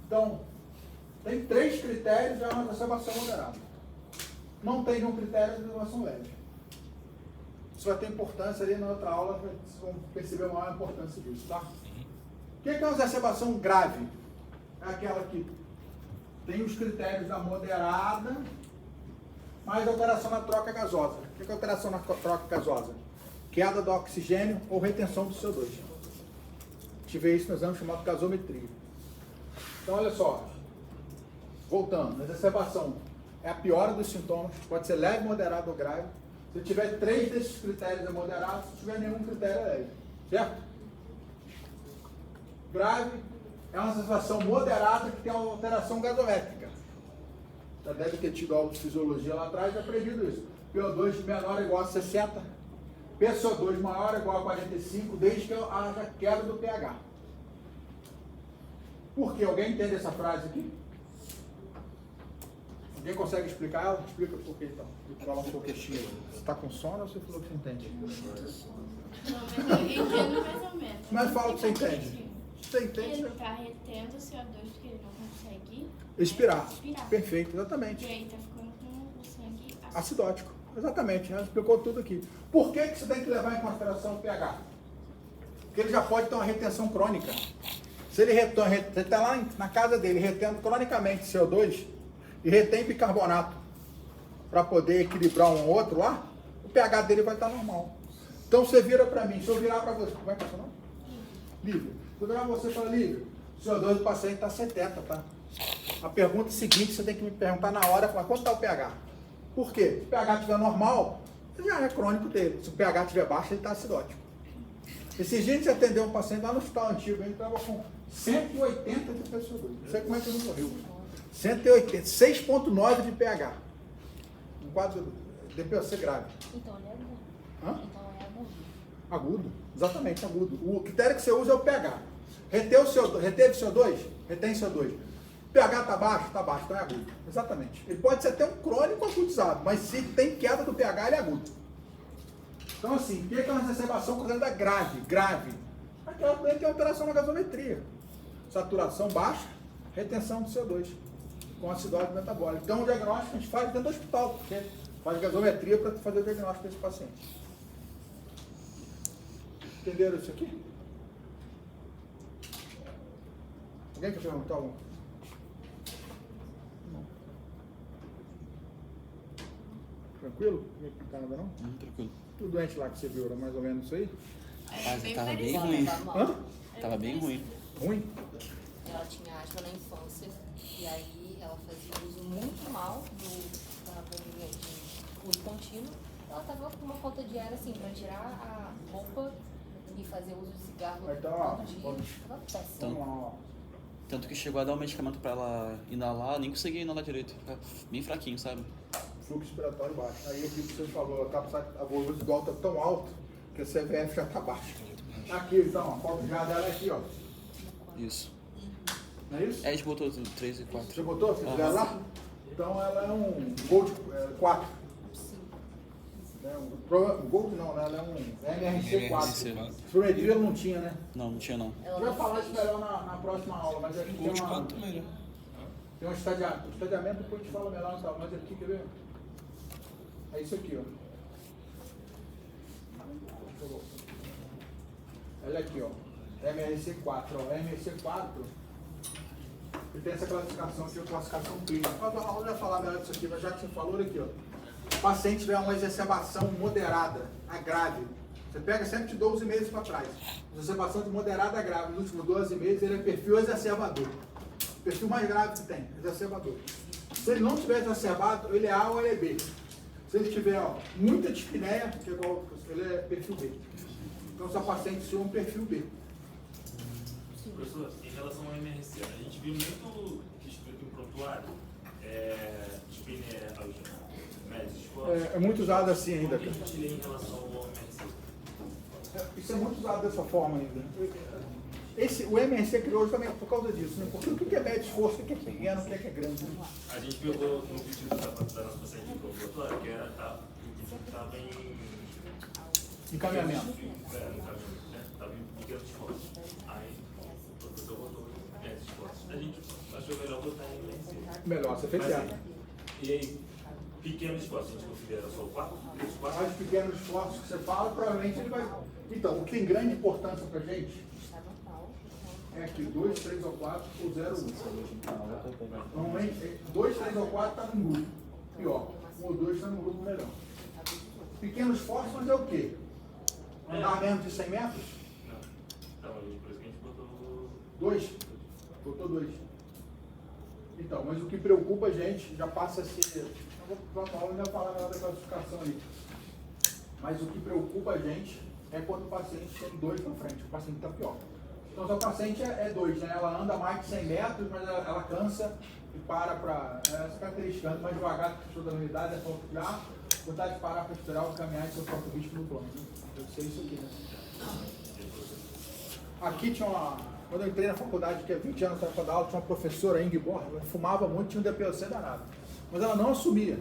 Speaker 1: Então, tem 3 critérios de uma exacerbação moderada. Não tem nenhum critério de exacerbação leve. Isso vai ter importância ali na outra aula, vocês vão perceber a maior importância disso, tá? O que é uma exacerbação grave? É aquela que tem os critérios da moderada, mais alteração na troca gasosa. O que é alteração na troca gasosa? Queda do oxigênio ou retenção do CO2. Tive isso no exame chamado gasometria. Então, olha só. Voltando, a exacerbação é a piora dos sintomas, pode ser leve, moderado ou grave. Se tiver 3 desses critérios é moderado, se tiver nenhum critério é leve. Certo? Grave é uma exacerbação moderada que tem uma alteração gasométrica. Já deve ter tido aula de fisiologia lá atrás e aprendido isso. PO2 menor é igual a 60, PCO2 maior é igual a 45, desde que haja queda do pH. Por quê? Alguém entende essa frase aqui? Alguém consegue explicar ela? Explica por quê então. Vou falar um pouquinho. Você está com sono ou você falou que você entende?
Speaker 10: Não, mas eu entendo mais ou menos.
Speaker 1: Mas fala o que você entende. Você entende?
Speaker 10: Ele está retendo o CO2 porque ele não consegue
Speaker 1: expirar.
Speaker 10: Expirar.
Speaker 1: Perfeito, exatamente.
Speaker 10: E aí está ficando com o sangue
Speaker 1: Acidótico. Exatamente, ela explicou tudo aqui. Por que você tem que levar em consideração o pH? Porque ele já pode ter uma retenção crônica. Se ele está lá na casa dele retendo cronicamente CO2 e retém bicarbonato para poder equilibrar um outro lá, o pH dele vai estar normal. Então você vira para mim, se eu virar para você, como é que é o seu nome? Lívia. Se eu virar para você e falar, Lívia, o CO2 do paciente está 70, tá? A pergunta seguinte você tem que me perguntar na hora, falar, quanto está o pH? Por quê? Se o pH estiver normal, já é crônico dele. Se o pH estiver baixo, ele está acidótico. Esses dias a gente atendeu um paciente lá no hospital antigo, ele estava com 180 de PCO2. Não sei como é que ele morreu. 180, 6,9 de pH. Um quadro DPOC grave.
Speaker 7: Então ele é agudo.
Speaker 1: Hã?
Speaker 7: Então é agudo.
Speaker 1: Agudo, exatamente, agudo. O critério que você usa é o pH. Reteve CO2? Retém CO2. O pH está baixo? Está baixo, então é agudo. Exatamente. Ele pode ser até um crônico agudizado, mas se tem queda do pH, ele é agudo. Então assim, o que é uma exacerbação considerada grave? Grave. Aquela doente tem alteração na gasometria. Saturação baixa, retenção de CO2, com acidose metabólica. Então o diagnóstico a gente faz dentro do hospital, porque faz gasometria para fazer o diagnóstico desse paciente. Entenderam isso aqui? Alguém quer perguntar alguma coisa? Não. Tranquilo? Não tem nada não?
Speaker 8: Tranquilo.
Speaker 1: O doente lá que você viu era mais ou menos isso aí?
Speaker 8: Rapaz,
Speaker 3: bem
Speaker 8: tava bem
Speaker 3: parecido.
Speaker 8: ruim.
Speaker 1: Hã?
Speaker 8: Tava bem ruim.
Speaker 1: Ruim?
Speaker 7: Ela tinha asma na infância e aí ela fazia uso muito mal da bombinha de uso contínuo. Ela tava com uma falta de ar assim, para tirar a roupa e fazia uso de cigarro
Speaker 1: Então, ó,
Speaker 7: todo dia, ficava péssimo.
Speaker 1: Vamos lá, ó.
Speaker 8: Tanto que chegou a dar um medicamento pra ela inalar, nem conseguia inalar direito. Fica bem fraquinho, sabe?
Speaker 1: Fluxo respiratório baixo. Aí aqui que você falou, a volume do alto é tão alto que a CVF já tá baixa. Aqui, então, a foto já dela é aqui, ó.
Speaker 8: Isso.
Speaker 1: Não é isso?
Speaker 8: É, a gente botou 3 e 4.
Speaker 1: Você botou? Você fizer lá? Então ela é um Gold 4. Gold não, né? Ela é um MRC 4. Prometria não tinha, né?
Speaker 8: Não tinha não.
Speaker 1: Eu vou falar isso melhor na próxima aula, mas aqui tem
Speaker 4: Gold
Speaker 1: uma...
Speaker 4: 4 também, né?
Speaker 1: Tem um estadiamento. O estadiamento depois a gente fala melhor, tá? Mas aqui, quer ver? É isso aqui, ó. Olha aqui, ó. MRC4, ó. MRC4, que tem essa classificação aqui, a classificação clínica. A aula vai falar melhor disso aqui, mas já que você falou, aqui, ó. O paciente tiver uma exacerbação moderada a grave. Você pega sempre de 12 meses para trás. Exacerbação de moderada a grave nos últimos 12 meses, ele é perfil exacerbador. O perfil mais grave que tem, exacerbador. Se ele não tiver exacerbado, ele é A ou ele é B. Se ele tiver, ó, muita dispneia, que é igual, ele é perfil B. Então, seu paciente se um perfil B.
Speaker 6: Professor, em relação ao MRC, a gente viu muito que escrito em prontuário, dispneia aos médicos esforços.
Speaker 1: É muito usado assim ainda.
Speaker 6: Como que a gente lê em relação ao MRC?
Speaker 1: Isso é muito usado dessa forma ainda. O MRC criou justamente por causa disso, né? Porque o que é médio esforço, o que é pequeno, o que é grande. Né?
Speaker 6: A gente pegou no pedido da nossa paciente de ambulatório, que estava em
Speaker 1: Encaminhamento.
Speaker 6: no encaminhamento, né? Estava em pequenos esforços. Aí o professor botou médios esforços. A gente achou melhor botar em MRC.
Speaker 1: Melhor, você fez certo.
Speaker 6: E aí, pequenos esforços, a gente considera só o 4?
Speaker 1: Os pequenos esforços que você fala, provavelmente ele vai. Então, o que tem grande importância pra gente é aqui, 2, 3 ou 4 ou 0, 1. Normalmente, 2, 3 ou 4 está num grupo pior. 1 ou 2 está num grupo melhor. Pequenos esforços, mas é o quê? Andar menos de 100 metros?
Speaker 6: Não. Então, por isso que a gente botou
Speaker 1: 2? Botou 2. Então, mas o que preocupa a gente já passa a ser. Eu vou ainda falar melhor da classificação ali. Mas o que preocupa a gente é quando o paciente tem 2 para frente, o paciente está pior. Então, se o paciente é 2, né? Ela anda mais de 100 metros, mas ela cansa e para. Essa característica, anda mais devagar que a pessoa da unidade, é falta de ar, vontade de parar para esperar o caminhar e seu próprio risco no plano. Né? Deve ser isso aqui, né? Aqui tinha uma. Quando eu entrei na faculdade, que é 20 anos para dar aula, tinha uma professora, Ingeborg, ela fumava muito, tinha um DPOC danado. Mas ela não assumia.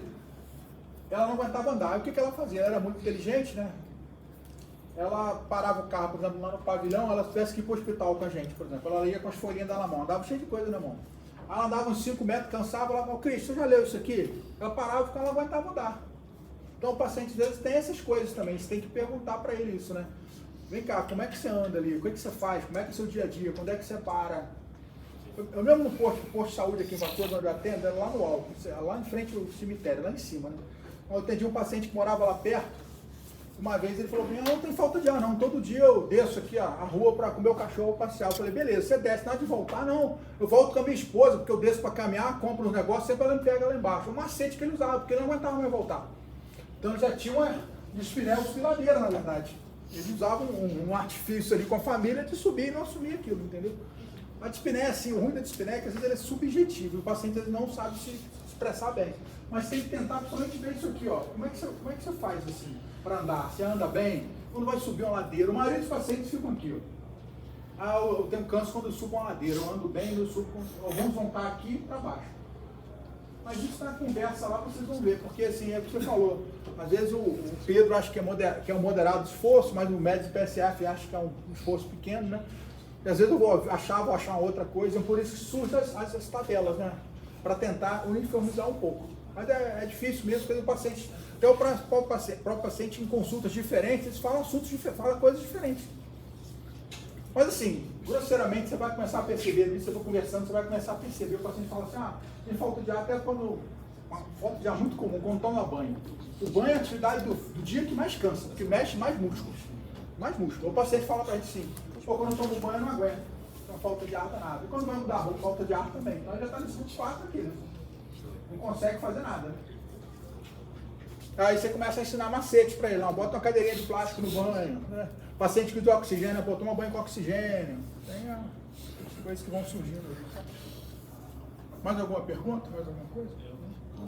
Speaker 1: Ela não aguentava andar. E o que ela fazia? Ela era muito inteligente, né? Ela parava o carro, por exemplo, lá no pavilhão, ela tivesse que ir para o hospital com a gente, por exemplo. Ela ia com as folhinhas dela na mão, andava cheio de coisa na mão. Ela andava uns 5 metros, cansava, ela falava, Cris, você já leu isso aqui? Ela parava porque ela não aguentava andar. Então o paciente deles tem essas coisas também, você tem que perguntar para ele isso, né? Vem cá, como é que você anda ali? O que você faz? Como é que é o seu dia a dia? Quando é que você para? Eu mesmo no posto de saúde aqui em Vacoas, onde eu atendo, era lá no alto, lá em frente ao cemitério, lá em cima, né? Eu atendi um paciente que morava lá perto. Uma vez ele falou pra mim, não tem falta de ar não, todo dia eu desço aqui a rua para com o meu cachorro passear. Eu falei, beleza, você desce, nada de voltar? Não, eu volto com a minha esposa, porque eu desço para caminhar, compro uns negócios, sempre ela me pega lá embaixo. O macete que ele usava, porque ele não aguentava mais voltar. Então ele já tinha uma desfiladeira, na verdade. Ele usava um artifício ali com a família de subir e não assumir aquilo, entendeu? A dispneia, assim, o ruim da dispneia é que às vezes ele é subjetivo, o paciente não sabe se expressar bem. Mas tem que tentar principalmente ver isso aqui, ó. Como é que você faz assim, para andar? Você anda bem? Quando vai subir uma ladeira, a maioria dos pacientes ficam aqui, ó. Ah, eu tenho câncer quando eu subo uma ladeira, eu ando bem, eu subo, alguns vão estar aqui para baixo. Mas isso na conversa lá vocês vão ver, porque assim, é o que você falou. Às vezes o Pedro acha que é um moderado esforço, mas o médico PSF acha que é um esforço pequeno, né? E às vezes eu vou achar uma outra coisa, por isso que surgem essas tabelas, né? Para tentar uniformizar um pouco. Mas é difícil mesmo, porque o paciente, até o próprio paciente em consultas diferentes, eles falam falam coisas diferentes. Mas assim, grosseiramente você vai começar a perceber, você vai conversando, você vai começar a perceber, o paciente fala assim, tem falta de ar, até quando, uma falta de ar muito comum, quando toma banho. O banho é a atividade do dia que mais cansa, que mexe mais músculos. Mais músculo. O paciente fala pra gente assim, quando eu tomo banho eu não aguento, então falta de ar danada. E quando vai mudar a roupa, falta de ar também. Então ele já está nesse 4 aqui, né? Não consegue fazer nada. Aí você começa a ensinar macetes para ele. Não, bota uma cadeirinha de plástico no banho. Né? Paciente que usa oxigênio, pô, toma banho com oxigênio. Tem as coisas que vão surgindo. Mais alguma pergunta? Mais alguma coisa?